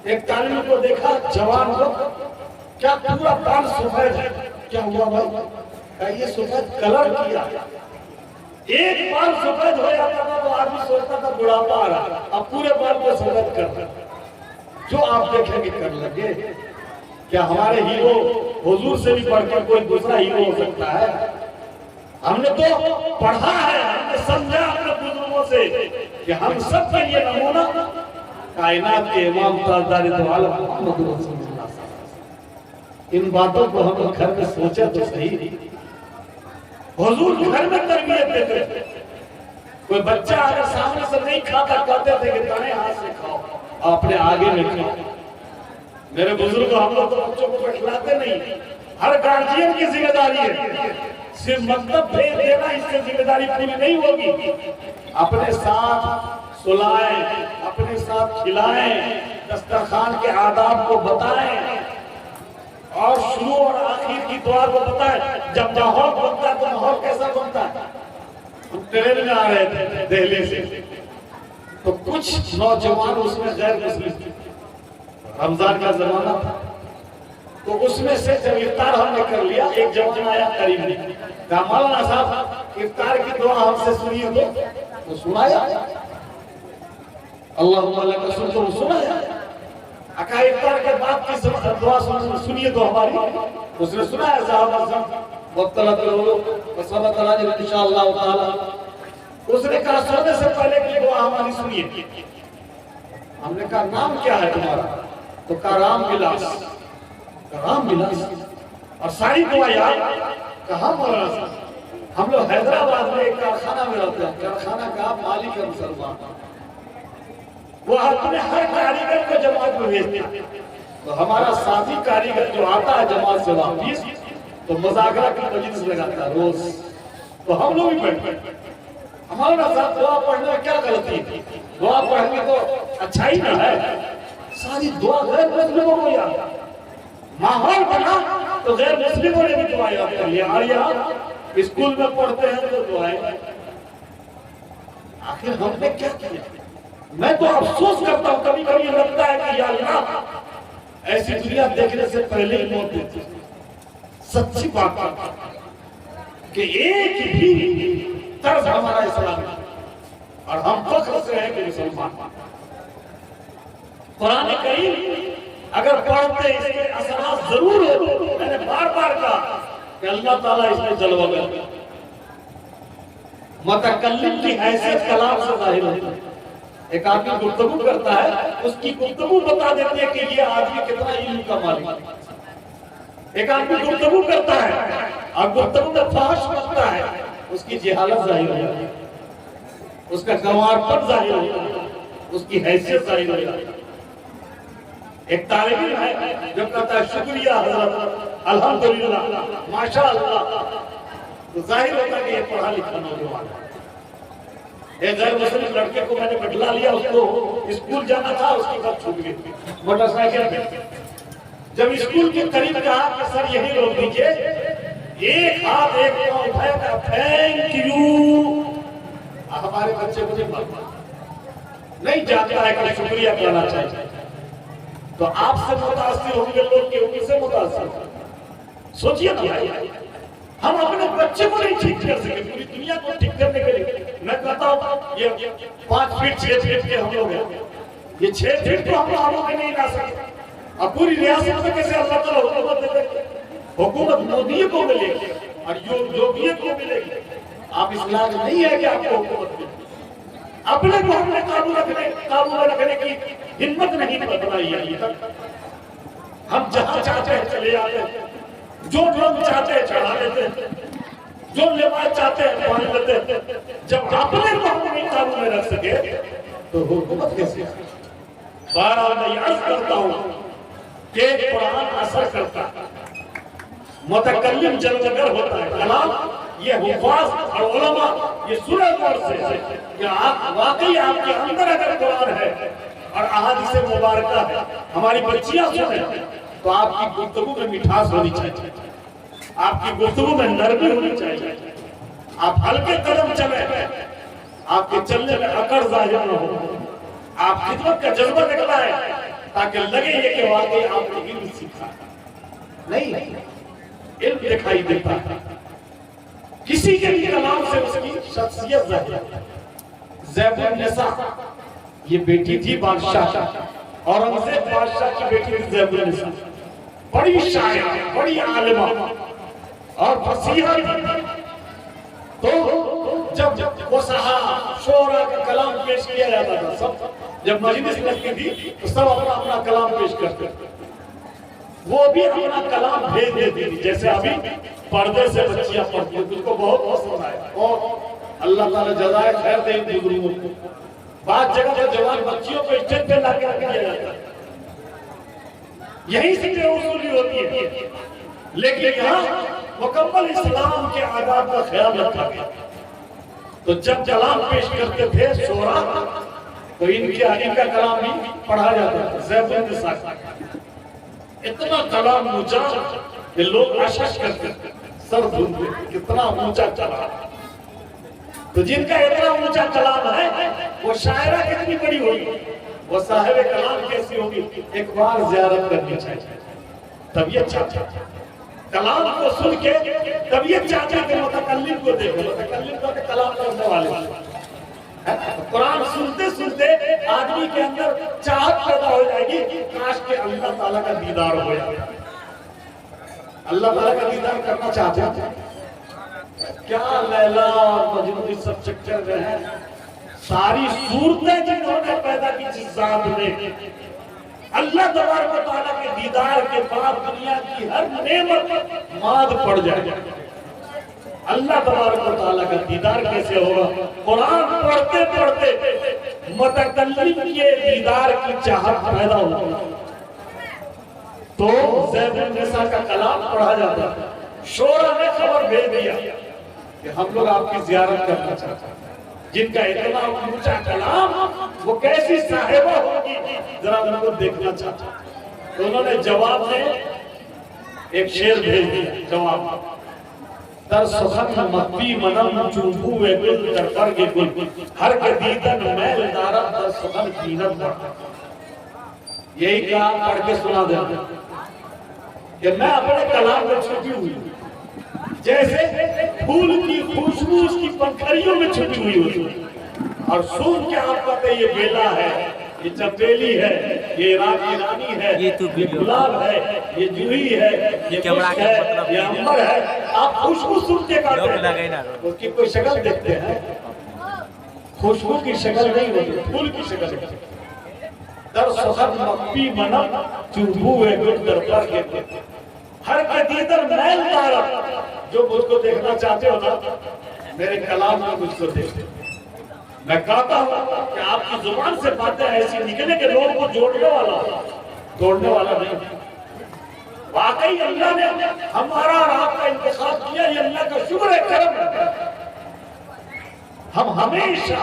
ایک طالب کو دیکھا جوان کو، کیا پورا بال سفید ہے، کیا ہوا بھائی؟ کہ یہ سفید کلر کیا، ایک بال سفید ہو جاتا تھا تو آدمی سوچتا تھا بڑھاپا آ رہا، اب پورے بال کو سفید کر رہا، جو آپ دیکھیں گے کر لگے۔ کیا ہمارے ہیرو حضور سے بھی بڑھ کر کوئی دوسرا ہیرو ہو سکتا ہے؟ ہم نے تو پڑھا ہے، ہم نے سمجھا اپنے بزرگوں سے کہ ہم سب کے لیے نمونہ کائنات کے امام تاجدار دو عالم محمد رسول اللہ صلی اللہ علیہ وسلم۔ ان باتوں کو ہم گھر میں سوچا تو صحیح، حضور گھر میں تربیت دیتے تھے۔ کوئی بچہ اگر سامنے سے نہیں کھاتا، کہتے تھے کہ دائیں ہاتھ سے کھاؤ، اپنے آگے میں کھاؤ۔ میرے بزرگ ہم لوگ تو بچوں کو کھلاتے نہیں، ہر گارجین کی ذمہ داری ہے، صرف مطلب بھیج دینا اس سے ذمہ داری پوری نہیں ہوگی۔ اپنے ساتھ سلائیں، اپنے ساتھ کھلائیں، دسترخوان کے آداب کو بتائیں اور شروع اور آخر کی دعا کو بتائیں۔ جب ماحول بنتا ہے تو ماحول کیسا بنتا ہے؟ ہم ٹرین میں آ رہے تھے دہلی سے، تو کچھ نوجوان اس میں غیر مسلم تھے، رمضان کا زمانہ تھا، تو اس میں سے جب افطار ہم نے کر لیا، ایک جوان آیا قریب نے کہا مولانا صاحب افطار کی دعا ہم سے سنیے تو سنایا، اللہم لک الحمد تو سنایا۔ کہا افطار کے بعد کی دعا سنیے تو ہماری، اس نے سنایا صاحب اعظم وقتلت العلوم وصبت الاجر انشاءاللہ تعالی۔ اس نے کہا سونے سے پہلے کی دعا ہماری سنیے۔ ہم نے کہا نام کیا ہے تمہارا؟ تو کہا رام ولاس۔ رام ولاس اور ساری دعا یاد؟ کہا مولانا صاحب ہم لوگ حیدرآباد میں ایک کارخانہ میں رہتے ہیں، کارخانہ کا مالک ہے مسلمان، وہ اپنے ہر کاریگر کو جماعت میں بھیجتے ہیں، تو ہمارا ساتھی کاریگر جو آتا ہے جماعت سے واپس تو مذاکرہ کی مجلس لگاتا ہے روز، تو ہم لوگ بھی بیٹھتے ہیں۔ ہمارا صاحب دعا پڑھنے میں کیا غلطی ہے؟ دعا پڑھنے تو اچھا ہی نہ ہے، ساری دعا غیر مسلموں کو یاد، ماحول بنا تو غیر مسلموں نے بھی دعا یاد کر لیا، اور یہاں اسکول میں پڑھتے ہیں تو دعائیں۔ آخر ہم نے کیا کیا؟ میں تو افسوس کرتا ہوں، کبھی کبھی لگتا ہے کہ یا اللہ ایسی دنیا دیکھنے سے پہلے ہی موت دیتی۔ سچی بات کہ ایک بھی طرز ہمارا اسلام ہے اور ہم فخر سے ہیں کہ مسلمان۔ قرآن کریم اگر پڑھتے اس کے اثرات ضرور ہو، میں نے بار بار کہا کہ اللہ تعالیٰ اس میں جلوہ کرتا ہے۔ متکلم کی حیثیت کلام سے ظاہر ہوتی ہے۔ ایک آدمی گفتگو کرتا ہے، اس کی گفتگو بتا دیتی ہے کہ یہ آدمی کتنا علم کا مالک ہے۔ ایک آدمی گفتگو کرتا ہے اور گفتگو میں فحش کرتا ہے، اس کی جہالت ظاہر ہوتی ہے، اس کا گنوار پن ظاہر ہوتا ہے، اس کی حیثیت ظاہر ہوتی ہے۔ ایک طالب علم ہے جو کہتا ہے شکریہ حضرت الحمدللہ ماشاءاللہ، تو ظاہر ہوتا ہے کہ یہ پڑھا لکھا نوجوان ہے۔ ایک غیر مسلم لڑکے کو میں نے بٹلا لیا، اس کو اسکول جانا تھا، اس کی بات چھوٹ گئی موٹر سائیکل پہ۔ جب اسکول کے قریب کہا کہ سر یہی روک دیجئے، ایک ہاتھ ایک پاؤں اٹھایا کہ تھینک یو۔ ہمارے بچے مجھے نہیں جانتا ہے کہ شکریہ کہنا چاہیے، تو آپ سے متاثر ہوں گے لوگ کہ ان سے متاثر سوچئے نا بھائی، ہم اپنے بچے کو نہیں ٹھیک کر سکے، پوری دنیا کو ٹھیک کرنے کے لیے میں کہتا ہوں یہ 5 فٹ 6 فٹ کے ہم لوگ ہیں، یہ 6 فٹ تو ہم لوگوں کے نہیں لا سکتے۔ اب پوری ریاست میں کیسے اللہ تعالیٰ حکومت دے دے؟ حکومت مودی کو ملے گی اور یوگی کو ملے گی۔ آپ اسلام نہیں ہے کہ آپ کو حکومت ملے، اپنے کو ہم نے قابو میں رکھنے کی ہمت نہیں بنائی ہے ابھی تک۔ ہم جہاں چاہتے ہیں چلے جاتے ہیں، جو رنگ چاہتے ہیں چڑھا لیتے ہیں، جو لباس چاہتے ہیں پہن لیتے ہیں۔ جب اپنے کو ہم نہیں قابو میں رکھ سکے تو حکومت کیسے؟ بہرحال میں یہ عرض کرتا ہوں کہ قرآن اثر کرتا ہے، متکلم جلوگر ہوتا ہے، کلام یہ حفاظ اور علماء یہ سنہ غور سے کہ واقعی آپ کے اندر اگر قرآن ہے اور احادیث مبارکہ ہے، ہماری بچیاں سنیں تو آپ کی گفتگو میں مٹھاس ہونی چاہیے، آپ کی گفتگو میں نرمی ہونی چاہیے، آپ ہلکے قدم چلیں، آپ کے چلنے میں اکڑ ظاہر نہ ہو، آپ خدمت کا جذبہ نکلا ہے، تاکہ لگے یہ کہ واقعی آپ نے علم سیکھا نہیں، علم دکھائی دیتا ہے کسی کے بھی کلام سے اس کی شخصیت ظاہر ہے۔ زیب النساء یہ بیٹی تھی بادشاہ، اورنگزیب بادشاہ کی بیٹی تھی زیب النساء، بڑی شاعرہ، بڑی عالمہ اور فصیحہ تھی۔ تو جب وہ شعراء کا کلام پیش کیا جاتا تھا، سب جب مجلس لگتی تھی تو سب اپنا اپنا کلام پیش کرتے تھے، وہ بھی اپنا کلام بھیج دیتی تھی۔ جیسے ابھی پردے سے بچیاں پڑھتی ہیں، اس کو بہت پسند آیا، اور اللہ تعالیٰ جزائے خیر دے ان بزرگوں کو۔ بعض جگہ پر جوان بچیوں کو اسٹیج پہ لا کے رکھ دیا جاتا ہے، یہی سے بے اصولی ہوتی ہے، لیکن یہاں مکمل اسلام کے آداب کا خیال رکھا گیا۔ تو جب کلام پیش کرتے تھے شعراء تو ان کا کلام بھی پڑھا جاتا تھا۔ زیب النساء اتنا کلام اونچا کہ لوگ اشش کرتے تھے، سر دھنتے، کتنا اونچا کلام۔ تو جن کا اتنا اونچا کلام ہے وہ شاعرہ کتنی بڑی ہوگی، وہ صاحب کلام کیسی ہوگی، ایک بار زیارت کرنی چاہیے۔ طبیعت چاہتا کلام کو سن کے، طبیعت چاہتا کہ متکلم کو دیکھو، متکلم کو کلام کرنے والے۔ قرآن سنتے سنتے آدمی کے اندر چاہت پیدا ہو جائے گی، کاش کہ اللہ تعالیٰ کا دیدار ہو جائے۔ اللہ تعالیٰ کا دیدار کرنا چاہتے ہیں کیا؟ لیلا اور مجنون سب چکر میں ہیں، ساری صورتیں جنہوں نے پیدا کی جس ذات نے، اللہ تبارک و تعالیٰ کے دیدار کے بعد دنیا کی ہر نعمت ماد پڑ جائے۔ اللہ تبارک و تعالیٰ کا دیدار کیسے ہوگا؟ قرآن پڑھتے پڑھتے متکلم کے دیدار کی چاہت پیدا ہوگا۔ تو زیب النساء کا کلام پڑھا جاتا ہے، شعراء نے خبر بھیج دیا کہ ہم لوگ آپ کی زیارت کرنا چاہتے ہیں۔ جن کا اتنا اونچا کلام، وہ کیسی صاحبہ ہوگی ذرا ان کو دیکھنا چاہتے ہیں۔ تو انہوں نے جواب میں ایک شعر بھیج دیا، جواب: در سخن مقبی منم چوبوے گل در برگ گل، ہر کے دیدن میل دارم در سخن دینت بڑھ۔ یہی کہا، پڑھ کے سنا دینا کہ میں اپنے کلام میں چھپی ہوئی ہوں، جیسے پھول کی خوشبو اس کی پنکھڑیوں میں چھپی ہوئی ہوتی، اور سن کے آپ کہتے یہ بیلا ہے، یہ چپیلی ہے، یہ ایرانی ہے، یہ گلاب ہے، یہ جوہی ہے، یہ خشک ہے، یہ امبر ہے۔ آپ خوشبو سن کے کہتے ہیں، اس کی کوئی شکل دیکھتے ہیں؟ خوشبو کی شکل نہیں ہوتی، پھول کی شکل ہوتی۔ در سخن مقبی منم چوبوے گل در برگ گل، ہر کے دیدن میل دارم۔ جو مجھ کو دیکھنا چاہتے ہو نا، میرے کلام میں مجھ کو دیکھتے۔ میں کہتا ہوں کہ آپ کی زبان سے باتیں ایسی نکلے کہ لوگوں کو جوڑنے والا ہو، توڑنے والا نہیں۔ واقعی اللہ نے ہمارا اور آپ کا انتخاب کیا، یہ اللہ کا شکر ہے، کرم ہے۔ ہم ہمیشہ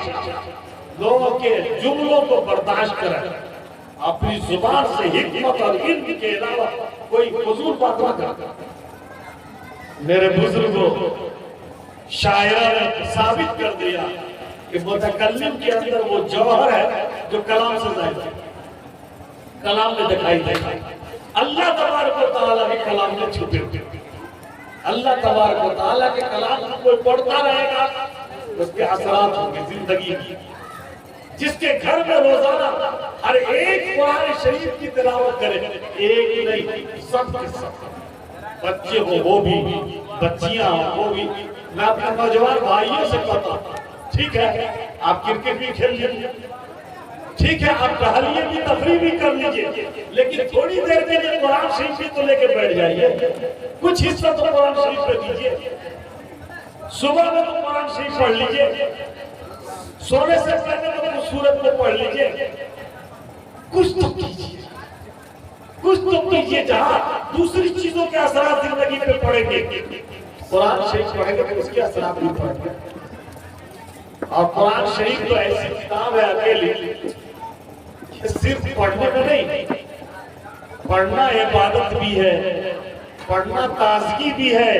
لوگوں کے جملوں کو برداشت کریں، اپنی زبان سے حکمت اور علم کے علاوہ کوئی فضول بات نہ کریں۔ میرے بزرگوں، شاعرہ نے ثابت کر دیا کہ متکلم کے اندر وہ جوہر ہے جو کلام سے ظاہر ہے، کلام میں دکھائی دیتا ہے۔ اللہ تبارک و تعالیٰ کے کلام میں چھپے ہوتے ہیں۔ اللہ تبارک و تعالیٰ کے کلام کو کوئی پڑھتا رہے گا، اس کے اثرات ہوں گے زندگی کی۔ جس کے گھر میں روزانہ ہر ایک قرآن شریف کی تلاوت کرے، ایک نہیں، سب کے سب، بچے ہو وہ بھی، بچیاں ہو وہ بھی۔ میں اپنے نوجوان بھائیوں سے کہتا ہوں، ٹھیک ہے آپ کرکٹ بھی کھیل لیجیے، ٹھیک ہے آپ ٹہلیے بھی، تفریح بھی کر لیجیے، لیکن تھوڑی دیر کے لیے قرآن شریف بھی تو لے کے بیٹھ جائیے، کچھ حصہ تو قرآن شریف پہ دیجیے۔ صبح میں تو قرآن شریف پڑھ لیجیے، سونے سے پہلے تو سورت کو پڑھ لیجیے، کچھ تو کیجیے، کچھ تو کیجیے۔ جہاں دوسری چیزوں کے اثرات زندگی پہ پڑیں گے، قرآن شریف پڑھیں گے تو اس کے اثرات بھی پڑیں گے۔ اور قرآن شریف تو ایسی کتاب ہے اکیلی کہ صرف پڑھنے میں نہیں، پڑھنا عبادت بھی ہے، پڑھنا تازگی بھی ہے،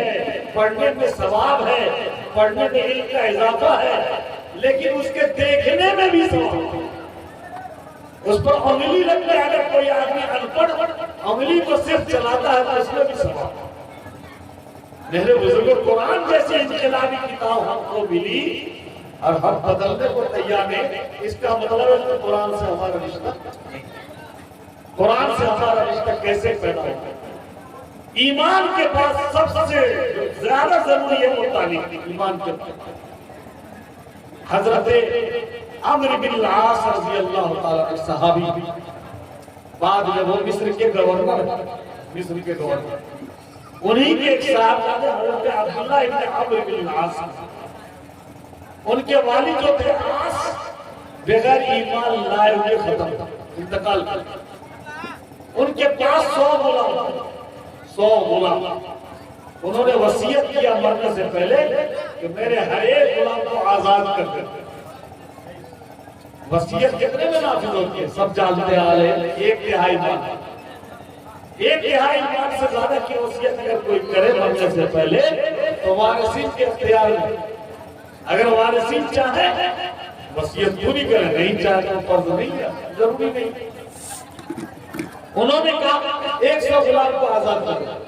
پڑھنے میں ثواب ہے، پڑھنے میں علم کا اضافہ ہے، لیکن اس کے دیکھنے میں بھی ثواب ہے۔ اس پر انگلی رکھنے اگر کوئی آدمی انپڑھ انگلی کو صرف چلاتا ہے تو اس میں بھی ثواب. میرے بزرگوں قرآن جیسی انقلابی کتاب ہم کو ملی اور ہم بدلنے کو تیار ہیں. اس کا مطلب ہے کہ قرآن سے ہمارا رشتہ قرآن سے ہمارا رشتہ کیسے پیدا ہوتا ہے؟ ایمان کے پاس سب سے زیادہ ضروری ہے وہ تعلیم. ایمان کے پاس حضرت عمرو بن العاص رضی اللہ تعالیٰ عنہ صحابی بعد میں وہ مصر کے گورنر انہی کے ایک صاحب حضرت عبداللہ ابن عمرو بن العاص. ان کے والد جو تھے عاص بغیر ایمان لائے ہوئے ختم انتقال کر. ان کے پاس 100 غلام. انہوں نے وصیت کیا مرنے سے پہلے کہ میرے ہر ایک غلام کو آزاد کر دیں. وصیت کتنے میں نافذ ہوتی ہے سب جانتے آ رہے ہیں. 1/3 ایمان. 1/3 ایمان سے زیادہ کی وصیت اگر کوئی کرے مرنے سے پہلے تو وارثین کے اختیار میں. اگر وارثین چاہیں وصیت پوری کریں, نہیں چاہے تو فرض نہیں ہے, ضروری نہیں. انہوں نے کہا 100 غلام کو آزاد کر دیں.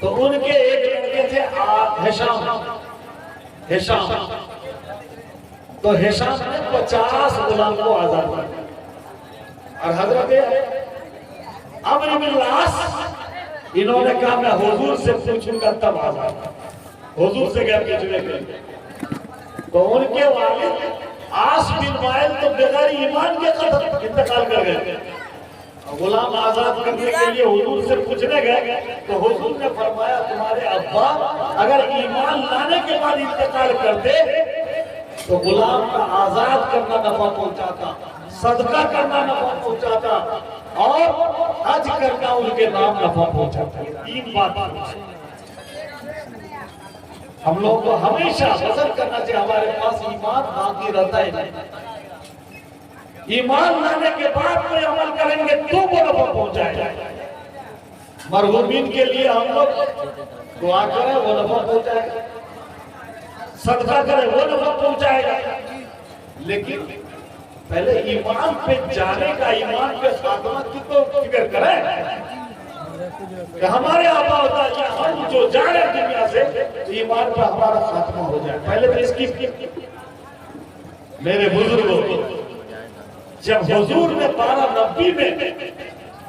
تو ان کے ایک لڑکے تھے ہشام. تو ہشام نے 50 غلام کو آزاد کیا. اور حضرت عمرو بن العاص انہوں نے کہا میں حضور سے پوچھوں گا تب آزاد. حضور سے گھر کے چلے گئے. تو ان کے والد عاص بن وائل تو بغیر ایمان کے قتل انتقال کر گئے. غلام آزاد کرنے کے لیے حضور سے پوچھنے گئے تو حضور نے فرمایا تمہارے ابا اگر ایمان لانے کے بعد انتقال کرتے تو غلام کا آزاد کرنا نفع پہنچاتا, صدقہ کرنا نفع پہنچاتا اور حج کرنا ان کے نام نفع پہنچاتا. 3 بات ہم لوگ کو ہمیشہ پسند کرنا چاہیے. ہمارے پاس ایمان باقی رہتا ہے. ایمان لانے کے بعد کوئی عمل کریں گے تو وہ نفع پہنچائے جائے. مرحومین کے لیے ہم لوگ دعا کریں وہ نفع پہنچائے گا, صدقہ کریں وہ نفع پہنچائے گا. لیکن پہلے ایمان پہ جانے کا, ایمان پہ خاتمہ کی تو فکر کریں کہ ہمارے آبا ہوتا ہے ہم جو جا رہے ہیں دنیا سے ایمان پہ ہمارا خاتمہ ہو جائے. پہلے تو اس کی میرے بزرگوں جب حضور نے 1290 میں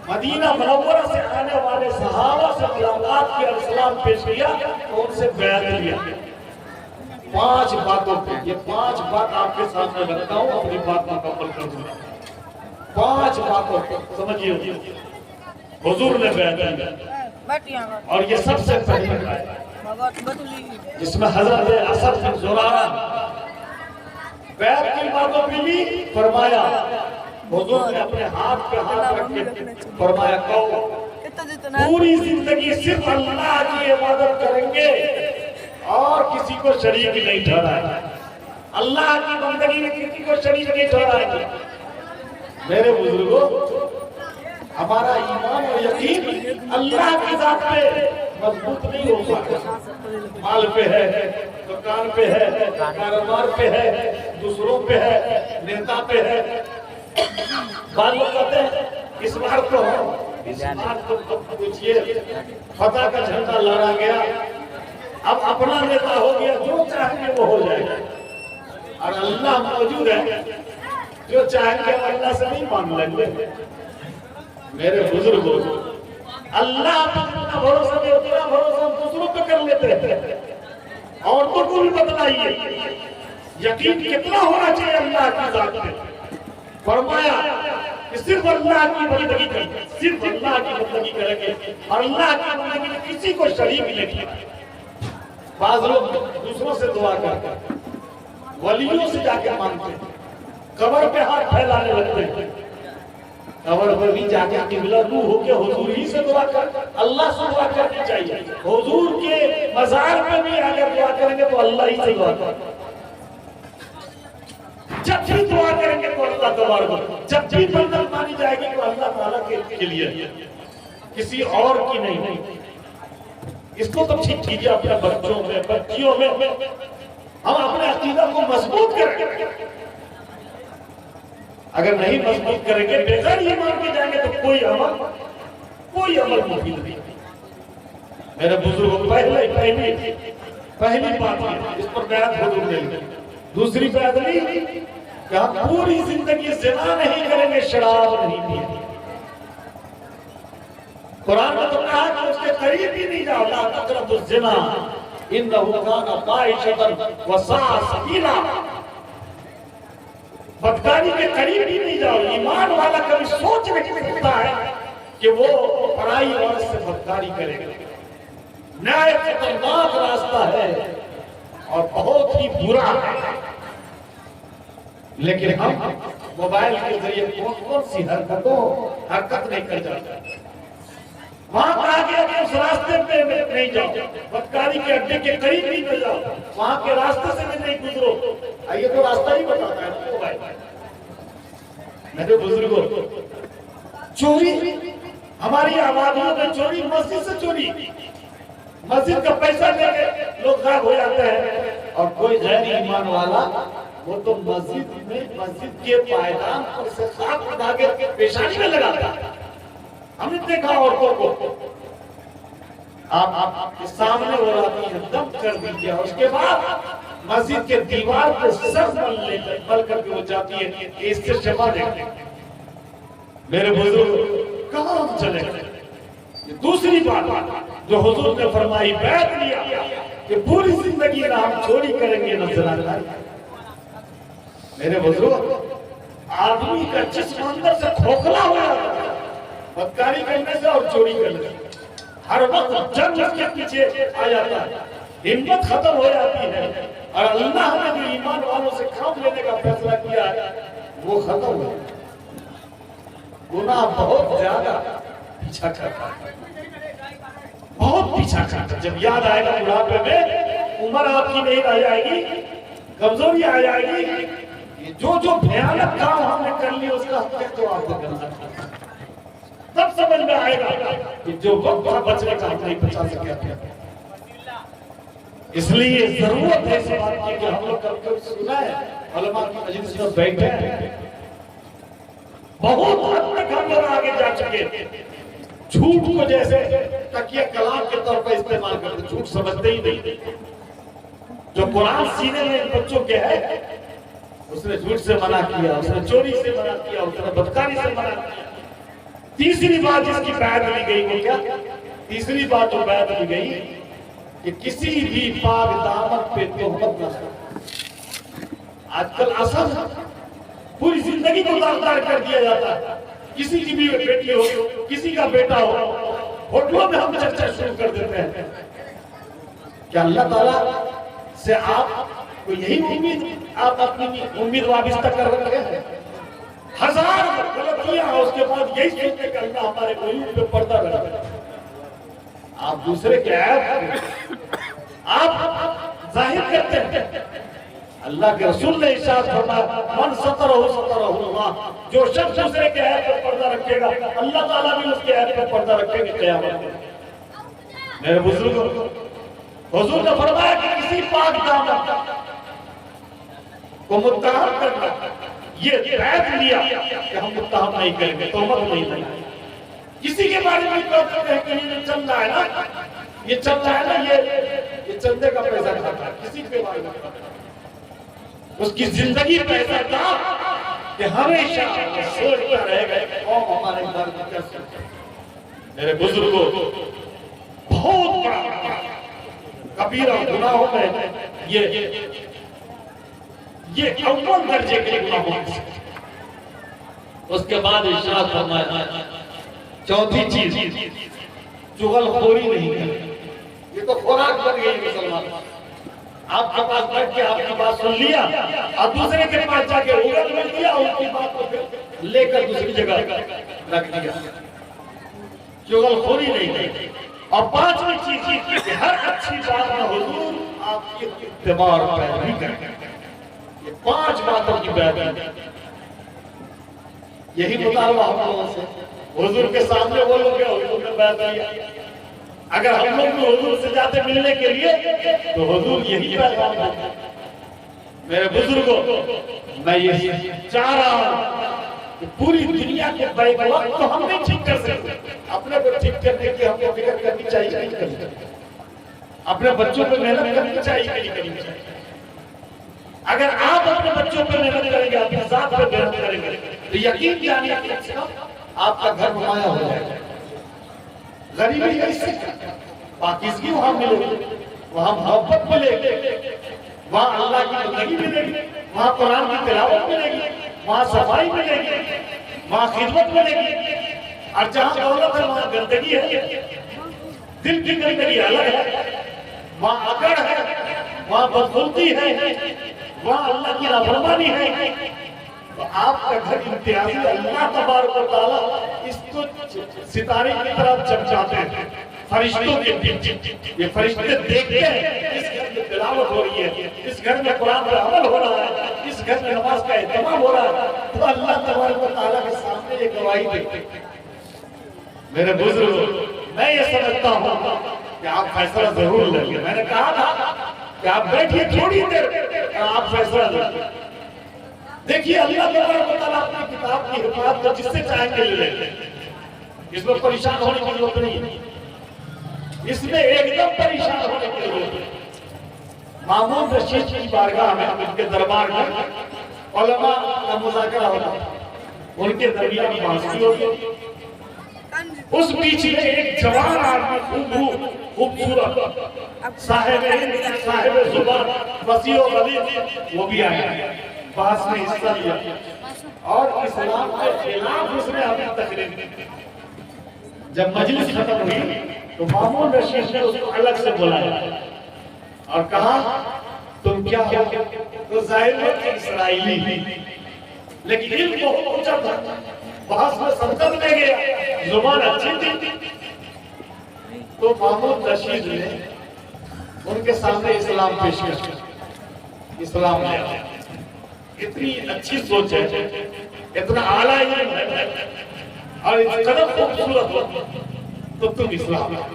مدینہ منورہ سے آنے والے صحابہ سے ملاقات کی اور اسلام پیش کیا تو ان سے بیعت لیا 5 باتوں پہ. یہ 5 بات آپ کے سامنے رکھتا ہوں, اپنی بات مکمل کر دوں. 5 باتوں پہ سمجھیے حضور نے بیعت لیا. اور یہ سب سے پہلی ہے جس میں حضرت اسد بن زرارہ بیعت کی باتوں پہ بھی فرمایا. حضور نے اپنے ہاتھ پہ ہاتھ رکھ کے فرمایا کہو پوری زندگی صرف اللہ کی عبادت کریں گے اور کسی کو شریک نہیں ٹھہرائیں گے. اللہ کی بندگی میں کسی کو شریک نہیں ٹھہرائیں گے. میرے بزرگوں ہمارا ایمان اور یقین اللہ کی ذات پہ مضبوط نہیں ہو سکتا. مال پہ ہے, دکان پہ ہے, کاروبار پہ ہے, دوسروں پہ ہے, نیتا پہ ہے. بعض لوگ کہتے ہیں اس بار تو پوچھئے فتح کا جھنڈا لہرا گیا, اب اپنا نیتا ہو گیا, جو چاہیں گے وہ ہو جائے گا. اور اللہ موجود ہے, جو چاہیں گے وہ اللہ سے نہیں مانگ لیں گے. میرے بزرگوں اللہ پر اتنا بھروسہ نہیں, اتنا بھروسہ ہم دوسروں پہ کر لیتے ہیں. عورتوں کو بھی بتلائیے یقین کتنا ہونا چاہیے اللہ کی ذات پہ. فرمایا کہ صرف اللہ کی بندگی کریں گے, صرف اللہ کی بندگی کریں گے اور اللہ کی بندگی میں کسی کو شریک نہیں کریں. بعض لوگ دوسروں سے دعا کرتے ہیں, ولیوں سے جا کے مانگتے ہیں, قبر پہ ہاتھ پھیلانے لگتے ہیں. قبر پر بھی جا کے قبلہ روح ہو کے حضور ہی سے دعا کر, اللہ سے دعا کرنی چاہیے. حضور کے مزار پہ بھی اگر دعا کریں گے تو اللہ ہی سے دعا کریں. جب بھی دعا کریں گے تو اللہ تبارک و تعالی, جب بھی بندہ مانی جائے گی تو اللہ تعالیٰ کے لیے, کسی اور کی نہیں. اس کو تو ٹھیک کیجیے اپنے بچوں میں, بچیوں میں. ہم اپنے عقیدہ کو مضبوط کریں. اگر نہیں مضبوط کریں گے، بغیر ایمان کے جائیں گے تو کوئی عمل مفید نہیں۔ میرے بزرگوں پہلی بات ہے، اس پر بیعت حضور نے لی۔ دوسری بیعت لی کہ ہم پوری زندگی زنا نہیں کریں گے، شراب نہیں پئیں گے۔ قرآن نے تو کہا کہ اس کے قریب ہی نہیں جاؤ، لا تقربوا الزنا انہ کان فاحشۃ وساء سبیلا۔ بدکاری کے قریب ہی نہیں جاؤ۔ ایمان والا کبھی سوچ نہیں سکتا ہے کہ وہ پرائی عورت سے بدکاری کرے گا۔ نہایت خطرناک راستہ ہے اور بہت ہی برا ہے۔ لیکن ہم موبائل کے ذریعے کون سی حرکت نہیں کر جاتے۔ وہاں کہا گیا کہ اس راستے پہ نہیں جاؤ، بدکاری کے اڈے کے قریب ہی نہ جاؤ، وہاں کے راستے سے بھی نہیں گزرو۔ یہ تو راستہ ہی بتاتا ہے موبائل۔ میرے بزرگوں، چوری ہماری آبادیوں میں چوری، مسجد سے چوری، مسجد کا پیسہ لے کے لوگ غائب ہو جاتے ہیں، اور کوئی غیر ایمان والا وہ تو مسجد کے پائیدان پر سے خاک اٹھا کے پیشانی میں لگاتا ہے۔ ہم نے دیکھا عورتوں کو، آپ کے سامنے ہو رہا ہے، دم کر دیجیے، اور اس کے بعد مسجد کے دیوار پہ سر مل کر کے وہ جاتی ہے کہ اس سے شفا دے۔ میرے بزرگ کہاں ہم چلے گئے؟ یہ دوسری بات جو حضور نے فرمائی، بیعت لیا کہ پوری زندگی نہ ہم چوری کریں گے نہ زنا کریں گے۔ میرے بزرگ، آدمی کا جسم اندر سے کھوکھلا ہو جاتا ہے بدکاری کرنے سے اور چوری کرنے سے۔ ہر وقت جنگ اس کے پیچھے آ جاتا ہے، ہمت ختم ہو جاتی ہے، اور اللہ نے جو ایمان والوں سے کام لینے کا فیصلہ کیا ہے وہ ختم ہو۔ گناہ بہت زیادہ پیچھا کرتا ہے، بہت پیچھا کرتا ہے۔ جب یاد آئے گا بڑھاپے میں، عمر آپ کی نہیں رہ جائے گی، کمزوری آ جائے گی، جو بھیانک کام ہم نے کر لیا اس کا حق تو آپ کو کرنا ہے۔ تب سمجھ میں آئے گا کہ جو وقت تھا بچنے کا ہم نہیں بچا سکے تھے۔ اس لیے ضرورت ہے اس بات کی کہ ہم لوگ کبھی سنا ہے، علماء کی مجلس میں بیٹھے ہیں، بہت حد تک ہم لوگ آگے جا چکے، جھوٹ کو جیسے تکیہ کلام کے طور پر استعمال کرتے، جھوٹ سمجھتے ہی نہیں۔ جو قرآن سینے میں بچوں کے ہے، اس نے جھوٹ سے منع کیا، اس نے چوری سے منع کیا، اس نے بدکاری سے منع کیا۔ تیسری بات جس کی بیعت لی گئی وہ کیا؟ تیسری بات جو بیعت لی گئی کہ کسی بھی پاک دامن پہ تہمت نہ کرو۔ آج کل اصل پوری زندگی کو داغدار کر دیا جاتا ہے۔ کسی کی بھی بیٹی ہو، کسی کا بیٹا ہو، ہوٹلوں میں ہم چرچا شروع کر دیتے ہیں۔ کیا اللہ تعالیٰ سے آپ کو یہی امید، آپ اپنی امید وابستہ کر رکھے ہیں؟ ہزار غلطیاں ہیں، اس کے بعد یہی سوچتے کہ اللہ ہمارے عیوب پہ پردہ رکھے۔ آپ دوسرے کے عیب آپ ظاہر کرتے ہیں۔ اللہ کے رسول نے ارشاد فرمایا، من سترہ سترہ اللہ، جو شخص دوسرے کے عیب پہ پردہ رکھے گا اللہ تعالیٰ بھی اس کے عیب پہ پردہ رکھے گا قیامت میں۔ میرے بزرگوں، حضور نے فرمایا کہ کسی پاک دامن کو متہم کرنا، یہ بیعت لیا کہ ہم متہم نہیں کریں گے، تہمت نہیں کریں گے۔ کسی کے بارے میں کہتے ہیں کہ یہ چل رہا ہے نا، یہ چل رہا ہے نا، یہ چندے کا پیسہ کھاتا ہے، کسی کے بارے میں اس کی زندگی پیسہ تھا کہ ہمیشہ سوچتا رہے گا کہ قوم ہمارے بارے میں کیا سوچے۔ میرے بزرگوں، بہت بڑا کبیرہ گناہوں میں یہ اول درجے کے گناہوں میں۔ اس کے بعد ارشاد فرمایا، چوتھی چیز چغل خوری نہیں کریں۔ یہ تو خوراک بن گئی مسلمان، آپ کے پاس بیٹھ کے آپ کی بات سن لیا اور دوسرے کے پاس جا کے اگل مل دیا، ان کی بات کو پھر لے کر دوسری جگہ رکھ دیا۔ چغل خوری نہیں کریں۔ اور پانچویں چیز کہ ہر اچھی بات میں حضور آپ کی اتباع اور پیروی کریں۔ یہ 5 باتوں کی بیعت ہے۔ یہی مطالبہ ہم لوگوں سے، حضور کے سامنے وہ لوگ حضور نے بیعت لیا۔ اگر ہم لوگ بھی حضور سے جاتے ملنے کے لیے تو حضور یہی پیغام دیتے۔ میرے بزرگوں، میں یہ چاہ رہا ہوں کہ پوری دنیا کے بیک وقت تو ہم نہیں ٹھیک کر سکتے، اپنے کو ٹھیک کرنے کی ہم کو فکر کرنی چاہیے نہیں کرنی چاہیے، اپنے بچوں پہ محنت کرنی چاہیے نہیں کرنی چاہیے۔ اگر آپ اپنے بچوں پہ محنت کریں گے، اپنے ذات پہ محنت کریں گے تو یقین جانیے کہ آپ کا گھر نمایاں ہو جائے گا۔ غریبی کیسے پاکیزگی وہاں ملے گی، وہاں محبت ملے گی، وہاں اللہ کی بندگی ملے گی، وہاں قرآن کی تلاوت ملے گی، وہاں صفائی ملے گی، وہاں خدمت ملے گی۔ اور جہاں دولت ہے وہاں گندگی ہے، دل کی گندگی الگ ہے، وہاں اکڑ ہے، وہاں بدخلقی ہے، وہاں اللہ کی نافرمانی ہے۔ تو آپ کا گھر امتیازی اللہ تبارک و تعالیٰ اس کو ستارے کی طرف چمچاتے ہیں، فرشتوں کے یہ فرشتے دیکھتے ہیں اس گھر میں تلاوت ہو رہی ہے، اس گھر میں قرآن پر عمل ہو رہا ہے، اس گھر میں نماز کا اہتمام ہو رہا ہے، تو اللہ تبارک و تعالیٰ کے سامنے یہ گواہی دیتے ہیں۔ میرے بزرگوں، میں یہ سمجھتا ہوں کہ آپ فیصلہ ضرور لیں گے۔ میں نے کہا تھا کہ آپ بیٹھیے تھوڑی دیر، آپ فیصلہ لیں۔ دیکھیے اللہ تبارک و تعالیٰ اپنی کتاب کی حفاظت کو جس سے چاہیں گے لے لیں، اس میں پریشان ہونے کی ضرورت نہیں ہے، اس میں ایک دم پریشان ہونے کی ضرورت ہے۔ مامون رشید کی بارگاہ میں، ان کے دربار میں علماء کا مذاکرہ ہوتا، ان کے درمیان بحث ہوتی، اس بیچ میں ایک جوان آدمی خوبصورت صاحب زبان وسیع و غلیظ وہ بھی آیا، بحث میں حصہ لیا اور اسلام کے خلاف اس نے اپنی تقریر دی۔ جب مجلس ختم ہوئی تو مامون رشید نے اس کو الگ سے بلایا اور کہا تم کیا ہو؟ تو ظاہر ہے کہ اسرائیلی، لیکن علم بہت اونچا تھا، بحث میں سمجھ لے گیا، زبان اچھی تھی۔ تو مامون رشید نے ان کے سامنے اسلام پیش کیا، اسلام لیا۔ اتنی اچھی سوچ ہے، اتنا اعلیٰ علم ہے اور اس قدر خوبصورت ہو تو تم اسلام لیا۔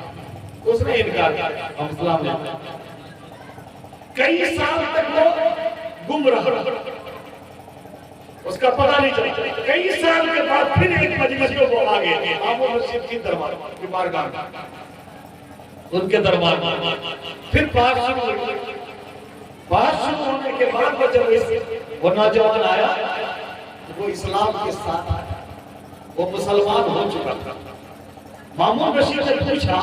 اس نے انکار کیا، ہم اسلام لیا۔ کئی سال تک وہ گم رہا، اس کا پتہ نہیں چلا۔ کئی سال کے بعد پھر ایک مجلس میں وہ آ گئے مامون رشید کی دربار کی بارگاہ، ان کے دربار پھر بات شروع ہوئی۔ بات شروع ہونے کے بعد جب وہ نوجوان آیا وہ اسلام کے ساتھ آیا، وہ مسلمان ہو چکا تھا۔ مامون رشید نے پوچھا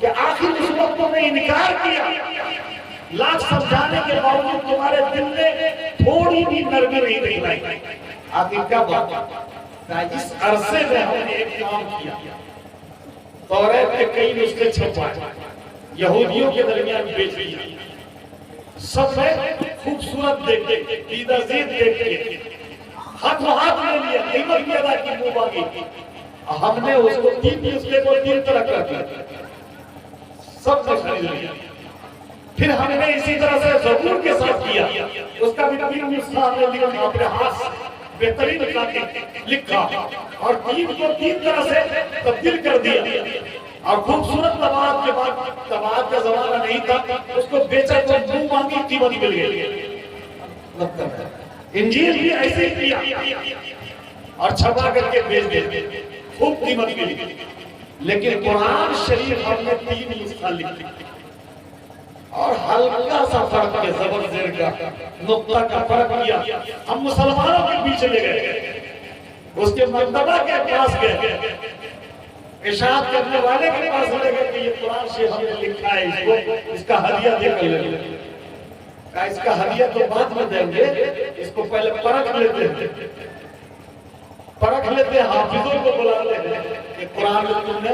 کہ آخر اس وقت تم نے انکار کیا، لاکھ سمجھانے کے باوجود تمہارے دل میں تھوڑی بھی نرمی نہیں رہی، آخر کیا بات؟ اس عرصے میں ہم نے ایک کام کیا، توریت کے کئی نسخے چھپائے، یہودیوں کے درمیان بیچ دیے، سب میں خوبصورت دیکھ کے، دیدہ زید دیکھ کے ہاتھ لے لیا، قیمت بھی ادا کی، منہ مانگی۔ ہم نے اس کو تین نسخے کو تین طرح کر دیا، سب سے خرید لیا۔ پھر ہم نے اسی طرح سے زبور کے ساتھ کیا، اس کا بھی تین نسخہ ہم نے لکھا، اپنے ہاتھ بہترین لکھا اور تین کو تین طرح سے تبدیل کر دیا، اور خوبصورت طباعت کے بعد، طباعت کا زمانہ نہیں تھا، اس کو بیچا تو منہ مانگی قیمت مل گئی۔ انجیل بھی ایسے ہی کیا اور چھپا کر کے بیچ دے، خوب قیمت ملی۔ لیکن قرآن شریف ہم نے تین نسخہ لکھا اور ہلکا سا فرق کے زبر زیر کا نقطہ کا فرق کیا، ہم مسلمانوں کے پیچھے لے گئے، اس کے مرتبہ کے پاس گئے، ارشاد کرنے والے کے پاس لے گئے کہ یہ قرآن شریف ہم نے لکھا ہے، اس کو اس کا ہدیہ دے کر لے لیں۔ کہا اس کا ہدیہ تو بعد میں دیں گے، اس کو پہلے پرکھ لیتے ہیں، پرکھ لیتے ہیں، حافظوں کو بلاتے ہیں کہ قرآن میں تم نے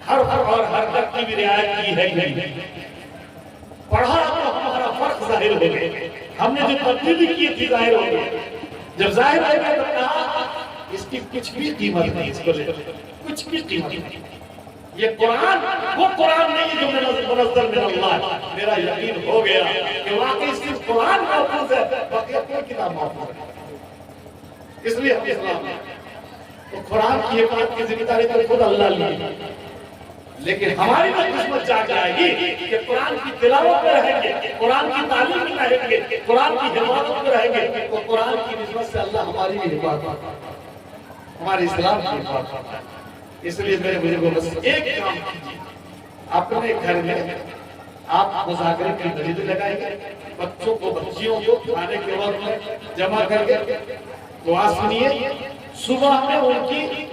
حرف اور حرکت کی بھی رعایت کی ہے کہ نہیں، پڑھا تو ہمارا فرق ظاہر ہو گئے، ہم نے جو تبدیلی کی تھی ظاہر ہو گئی۔ جب ظاہر ہو گیا تو کہا اس کی کچھ بھی قیمت نہیں، اس کو لے کچھ بھی قیمت نہیں، یہ قرآن وہ قرآن نہیں جو منزل من اللہ۔ میرا یقین ہو گیا کہ واقعی صرف قرآن محفوظ ہے، باقی کوئی کتاب محفوظ ہے، اس لیے ہم اسلام میں تو قرآن کی حفاظت کی ذمہ داری تو خود اللہ لیے، لیکن ہماری قسمت جا جائے گی کہ قرآن کی تلاوت میں رہیں گے، قرآن کی تعلیم میں رہیں گے، قرآن کی حفاظت میں رہیں گے، تو قرآن کی نسبت سے اللہ ہماری بھی حفاظت کرتا ہے، ہمارے اسلام کی حفاظت کرتا ہے۔ اس لیے میرے بزرگوں بس ایک کام کیجیے، اپنے گھر میں آپ مذاکرے کی دلیل لگائیں گے، بچوں کو بچیوں کو کھانے کے وقت میں جمع کر کے دعا سنیے، صبح میں ان کی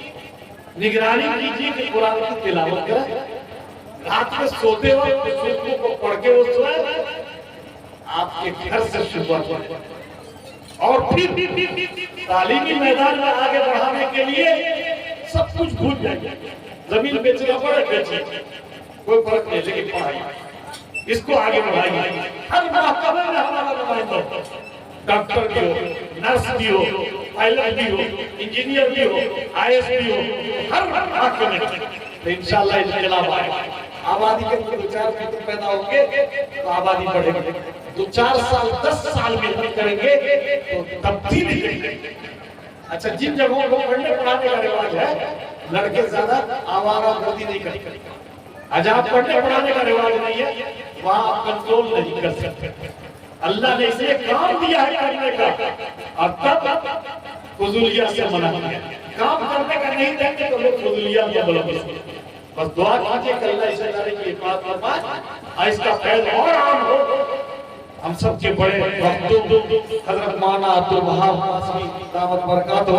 نگرانی کیجیے کہ قرآن کی تلاوت کریں، رات میں سوتے وقت سورتوں کو پڑھ کے وہ سوئے، آپ کے گھر سے شروعات کریں۔ اور پھر تعلیمی میدان میں آگے بڑھانے کے لیے سب کچھ بھول جائیں گے، زمین بیچنا پڑے بیچے، کوئی فرق نہیں، لیکن پڑھائی اس کو آگے بڑھائیے۔ ہر محکمے میں ہمارا نمائندہ ہو، ڈاکٹر بھی ہو، نرس بھی ہو، پائلٹ بھی ہو، انجینئر بھی ہو، آئی ایس بھی ہو، ہر محکمے تو انشاءاللہ انقلاب آئے گا۔ آبادی کے دو چار فکر پیدا ہوں گے تو آبادی بڑھے گی، 2-4 سال 10 سال محنت کریں گے تو تبدیلی کریں گے۔ اچھا، جن جگہوں کو پڑھنے پڑھانے کا رواج ہے لڑکے زیادہ آوارہ گردی نہیں کرتے، جہاں پڑھنے پڑھانے کا رواج نہیں ہے وہاں آپ کنٹرول نہیں کر سکتے۔ اللہ نے اسے کام دیا ہے کرنے کا، اور تب فضولیات سے منع کیا، کام کرنے کا نہیں دیں گے تو لوگ فضولیات میں ملوث ہیں۔ بس دعا کیجیے کہ اللہ اس ادارے کی حفاظت فرمائے اور اس کا فیض اور عام ہو۔ ہم سب کے بڑے وقتوں حضرت مولانا عبدالوہاب قاسمی دامت برکاتہ،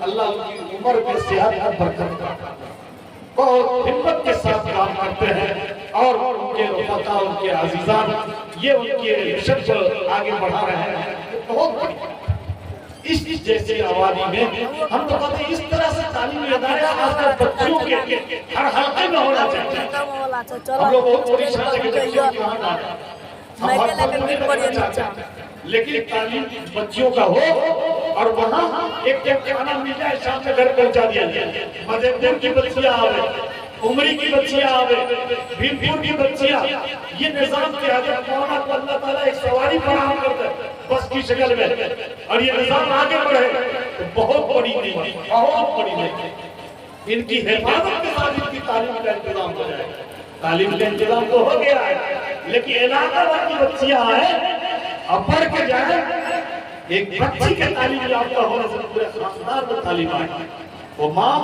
اللہ ان کی عمر میں صحت اور برکت کرتا ہے، بہت ہمت کے ساتھ کام کرتے ہیں، اور ان کے رفقا، ان کے عزیزان یہ ان کے مشن پر آگے بڑھا رہے ہیں، بہت بڑی اس جیسی آبادی میں ہم تو کہتے ہیں اس طرح سے تعلیمی ادارے آج کل بچوں کے ہر حلقے میں ہونا چاہیے۔ ہم لوگ بہت بڑی شان ہے کہ بچوں کی وہاں آئے، ہم ہر فرق نہیں کرنا چاہتے ہیں، لیکن تعلیم بچیوں کا ہو اور وہاں ایک کھانا مل جائے، شام میں گھر پہنچا دیا جائے، مدھے کی بچیاں آوے، عمری کی بچیاں آوے، بھیمپور کی بچیاں، یہ نظام کے حضرت مولانا کو اللہ تعالیٰ ایک سواری فراہم کرتا ہے بس کی شکل میں، اور یہ نظام آگے بڑھے تو بہت بڑی نہیں، بہت بڑی نہیں، ان کی حفاظت کے ساتھ ان کی تعلیم کا انتظام ہو جائے۔ تعلیم کا انتظام تو ہو گیا ہے، لیکن علاقہ بھر کی بچیاں آئیں اور پڑھ کے جائیں، ایک بچی کے تعلیم یافتہ ہونے سے پورے خاندان میں تعلیم آئے۔ وہ ماں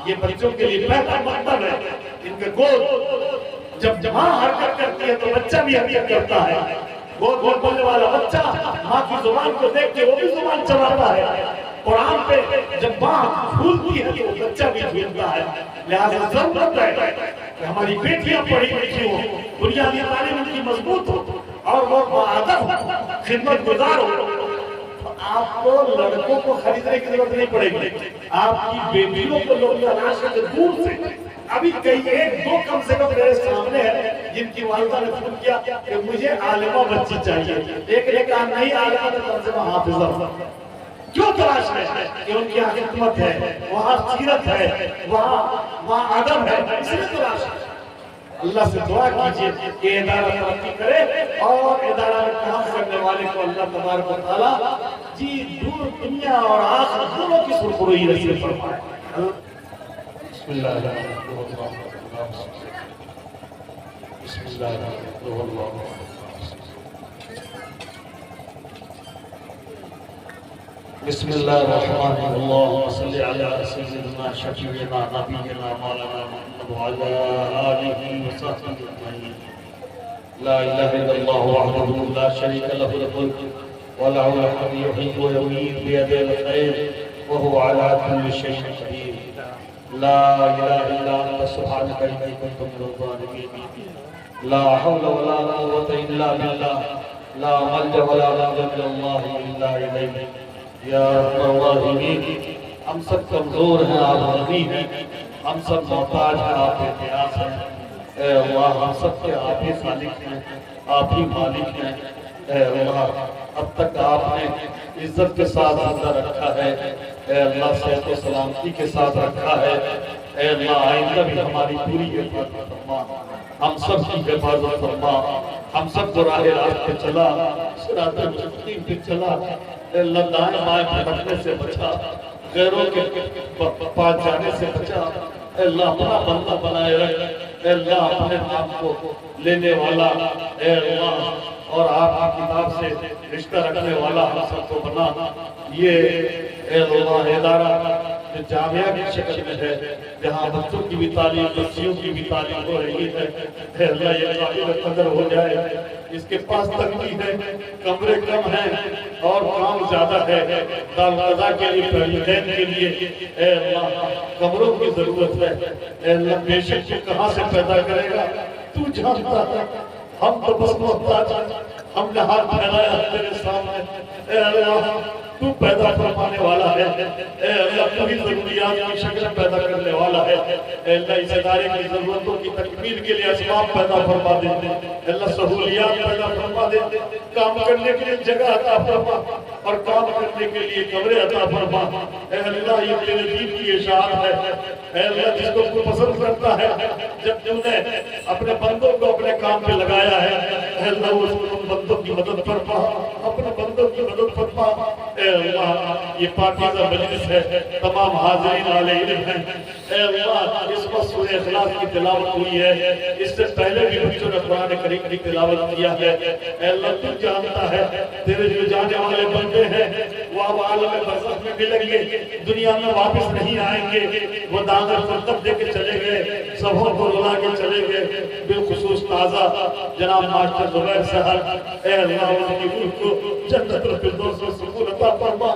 یہ بچوں کے لیے پہلا مکتب ہے، ان کے گود جب ماں حرکت کرتی ہے تو بچہ بھی حرکت کرتا ہے، گود میں بولنے والا بچہ ماں کی زبان کو دیکھ کے وہ بھی زبان چلاتا ہے، قرآن پہ جب ماں بھولتی ہے تو بچہ بھی بھولتا ہے۔ لہذا ضرورت ہے کہ ہماری بیٹیاں پڑھی لکھی ہوں، بنیادی تعلیم ان کی مضبوط ہو اور وہ باادب خدمت گزار ہو۔ آپ کو لڑکوں کو خریدنے کی ضرورت نہیں پڑے گی، آپ کی بیٹیوں کو لوگ تلاش کرتے دور سے۔ ابھی کئی 1-2 کم سے کم میرے سامنے ہیں جن کی والدہ نے فون کیا کہ مجھے عالمہ بچی چاہیے، ایک نے کہا نہیں عالمہ تو کم سے کم حافظہ۔ کیوں تلاش ہے؟ کہ ان کی خدمت ہے، وہاں سیرت ہے، وہاں ادب ہے، اس لیے تلاش ہے۔ اللہ سے دعا کیجئے کہ ادارہ ترقی کرے اور ادارہ میں کام کرنے والے کو اللہ تبارک و تعالیٰ دنیا اور آخرت دونوں کی سرخروئی نصیب فرمائے۔ بسم اللہ الرحمن الرحیم، بسم اللہ الرحمن الرحیم، بسم اللہ الرحمن الرحیم، اللہم صلی علی سیدنا شفیعنا نبینا مولانا محمد وعلی آلہ وصحبہ اجمعین۔ لا الہ الا اللہ وحدہ لا شریک لہ الملک وله الحمد يحيي ويميت بيده الخير وهو على كل شيء قدير۔ لا اله الا انت سبحانك اني كنت من الظالمين۔ لا حول ولا قوة الا بالله، لا ملجأ ولا منجا من الله الا اليه۔ یا رب الراحمین، ہم سب کمزور ہیں، آپ غنی ہیں، ہم سب محتاج ہیں، آپ احتیاط ہیں۔ اے اللہ، ہم سب کے آپ ہی خالق ہیں، آپ ہی مالک ہیں۔ اے اللہ، اب تک آپ نے عزت کے ساتھ زندہ رکھا ہے، اے اللہ صحت و سلامتی کے ساتھ رکھا ہے۔ اے اللہ، آئندہ بھی ہماری پوری حفاظت فرما، ہم سب کی حفاظت فرما، ہم سب کو راہ راست پہ چلا، صراط مستقیم پہ چلا۔ اے اللہ، دائیں بائیں بھٹکنے سے بچا، غیروں کے پاس جانے سے بچا۔ اے اللہ، اپنا بندہ بنائے رکھ۔ اے اللہ، اپنے نام کو لینے والا، اے اللہ اور آپ کی کتاب سے رشتہ رکھنے والا ہم سب کو بنا۔ یہ اے اللہ ادارہ جو جامعہ کی شکل میں ہے، جہاں بچوں کی بھی تعلیم، بچیوں کی بھی تعلیم ہو رہی ہے، اے اللہ یہ قابل قدر ہو جائے۔ اس کے پاس تنگی ہے، کمرے کم ہیں اور کام زیادہ ہے، دارالقضا کے لیے، پریدین کے لیے اے اللہ کمروں کی ضرورت ہے۔ اے اللہ بے شک تو کہاں سے پیدا کرے گا تو جانتا ہے، ہم تو بس محتاج ہیں، ہم نے ہاتھ پھیلایا تیرے سامنے۔ اے اللہ تو پیدا فرمانے والا ہے، اے اللہ تو ہی ضروریات کی شکل پیدا کرنے والا ہے۔ اے اللہ اس ادارے کی ضرورتوں کی تکمیل کے لیے اسباب پیدا فرما دے، اے اللہ سہولیات پیدا فرما دے، کام کرنے کے لیے جگہ عطا فرما اور کام کرنے کے لیے کمرے عطا فرما۔ اے اللہ یہ تیرے دین کی اشاعت ہے، اے اللہ جس کو تو پسند کرتا ہے، جب تم نے اپنے بندوں کو اپنے کام پہ لگایا ہے، اے اللہ اس بندوں کی مدد فرما، اپنے بندوں کی مدد فرما۔ اے اللہ یہ پاکیزہ مجلس ہے، تمام حاضرین والے علم ہیں، اے اللہ اس وقت سورہ اخلاص کی تلاوت ہوئی ہے، اس سے پہلے بھی بچوں نے قرآن کریم کی تلاوت کیا ہے۔ اے اللہ تو جانتا ہے تیرے جو جانے والے بندے ہیں وہ اب عالم برزخ میں ملیں گے، دنیا میں واپس نہیں آئیں گے، وہ داغ فرقت دے کے چلے گئے، سبوں کو رلا کے چلے گئے، بالخصوص تازہ جناب ماسٹر زبیر صاحب، اے اللہ ان کی روح کو جنت الفردوس میں سکون عطا فرما،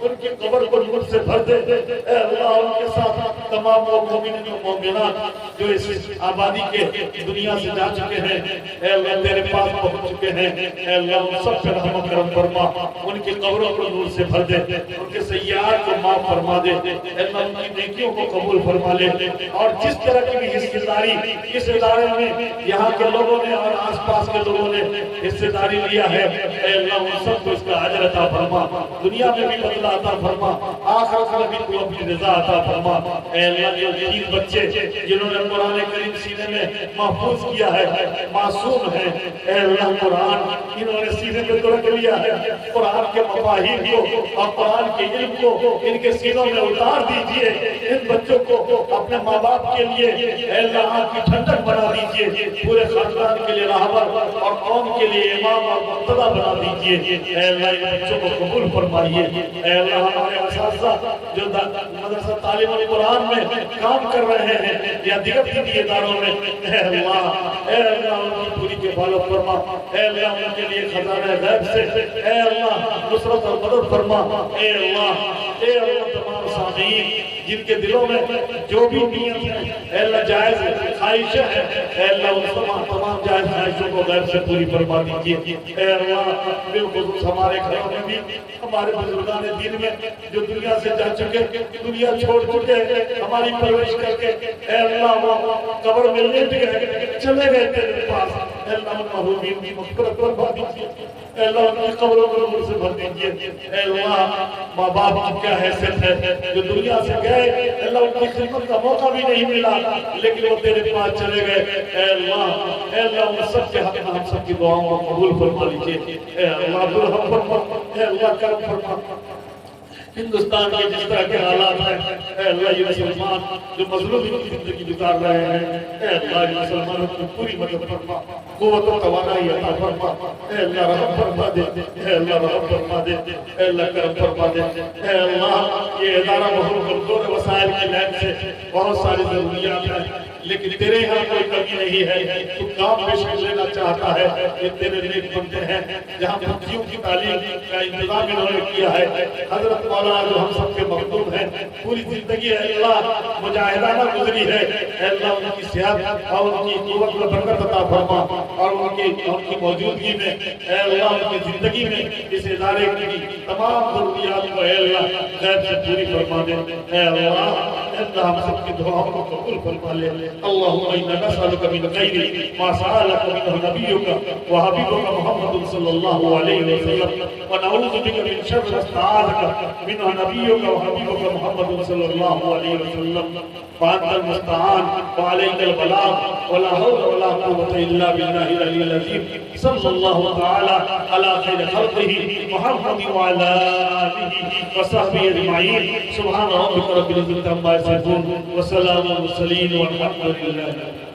ان کی قبر کو نور سے بھر دے، اے اللہ ان کے ساتھ تمام وہ مومنین و مومنات جو اس آبادی کے دنیا سے جا چکے ہیں، اے اللہ تیرے پاس پہنچ چکے ہیں، اے اللہ ان سب پہ رحم و کرم فرما، ان کی قبروں کو نور سے بھر دے، ان کے سیئات کو معاف فرما دے، اے اللہ ان کی نیکیوں کو قبول فرما لے، اور جس طرح کی بھی حصہ داری اس ادارے میں یہاں کے لوگوں نے اور آس پاس کے لوگوں نے حصہ داری لیا ہے، اے اللہ ان سب کو اس کا اجر عطا فرما، دنیا میں بھی بدلہ عطا فرما، آخرت میں بھی تو اپنی رضا عطا فرما۔ اے اللہ یہ 3 بچے جنہوں نے قرآن کریم سینے میں محفوظ کیا ہے، معصوم ہیں، اے اللہ قرآن انہوں نے سینے میں تو رکھ لیا ہے، قرآن کے مفاہیم کو اور قرآن کے علم کو ان کے سینوں میں اتار دیجئے، ان بچوں کو اپنے ماں باپ کے لیے اے اللہ آپ کی ٹھنڈک بنا دیجئے، پورے خاندان کے لیے راہبر اور قوم کے لیے امام اور مقتدی بنا دیجئے، اے اللہ ان بچوں کو قبول فرمائیے، اے اللہ ہمارے اساتذہ جو مدرسہ تعلیم القرآن میں کام کر رہے ہیں یا دیگر دینی اداروں میں، اے اللہ ان کی پوری کفالت فرما، اے اللہ ان کے لیے خزانہ غیب سے اے اللہ نصرت اور مدد فرما، اے اللہ تمام سامعین جن کے دلوں میں جو بھی نیت ہے اے اللہ جائز خواہشیں ہیں، اے اللہ ان تمام جائز خواہشوں کو غیب سے پوری فرما دیجیے، اے اللہ بالخصوص ہمارے گھروں میں بھی ہمارے بزرگان دین میں جو دنیا سے جا چکے، دنیا چھوڑ چکے، ہماری پرورش کر کے اے اللہ وہ قبر میں لیٹ گئے، چلے گئے تیرے پاس، اے اللہ ان محرومین کی مغفرت فرما دیجیے، اے اللہ ان کی قبروں کو نور سے بھر دیجیے، اے اللہ ماں باپ کی کیا حیثیت ہے جو دنیا سے گئے، اے اللہ ان کی خدمت کا موقع بھی نہیں ملا لیکن وہ تیرے پاس چلے گئے، اے اللہ ان سب کے حق میں ہم سب کی دعاؤں کو قبول فرما لیجیے، اے اللہ رحم فرما، اے اللہ کرم فرما۔ ہندوستان کے جس طرح کے حالات ہیں اے اللہ یہ مسلمان جو مظلوم کی زندگی گزار رہے ہیں، اے اللہ یہ مسلمانوں کی پوری مدد فرما، قوت و توانائی عطا فرما، اے اللہ رحم فرما دے، اے اللہ رحم فرما دے، اے اللہ کرم فرما دے، اے اللہ یہ ادارہ بہت کمزور وسائل کی لائن سے بہت ساری ضروریات ہیں لیکن تیرے یہاں کوئی کمی نہیں ہے، تو کام پیش لینا چاہتا ہے، یہ تیرے نیک بندے ہیں جہاں بچیوں کی تعلیم کا انتظام انہوں نے کیا ہے، حضرت مولانا جو ہم سب کے مخدوم ہیں پوری زندگی اے اللہ مجاہدانہ گزری ہے، اے اللہ ان کی صحت اور ان کی قوت میں برکت عطا فرما اور ان کی موجودگی میں اے اللہ ان کی زندگی میں اس ادارے کی تمام ضروریات کو اے اللہ غیب سے پوری فرما دے، اے اللہ ہم سب کی دعاؤں کو قبول فرما لے۔ اللہم انا نسألک من خیر ما سألک منہ نبیک وحبیبک محمد صلی اللہ علیہ وسلم ونعوذ بک من شر استعاذک منہ نبیک وحبیبک محمد صلی اللہ علیہ وسلم فانت المستعان وعلیک البلاغ ولا حول ولا قوة الا باللہ العلی العظیم صلی اللہ تعالی علی خیر خلقہ محمد وعلی آلہ وصحبہ اجمعین سبحان ربک رب العزة عما يصفون وسلام المرسلين والحمد لله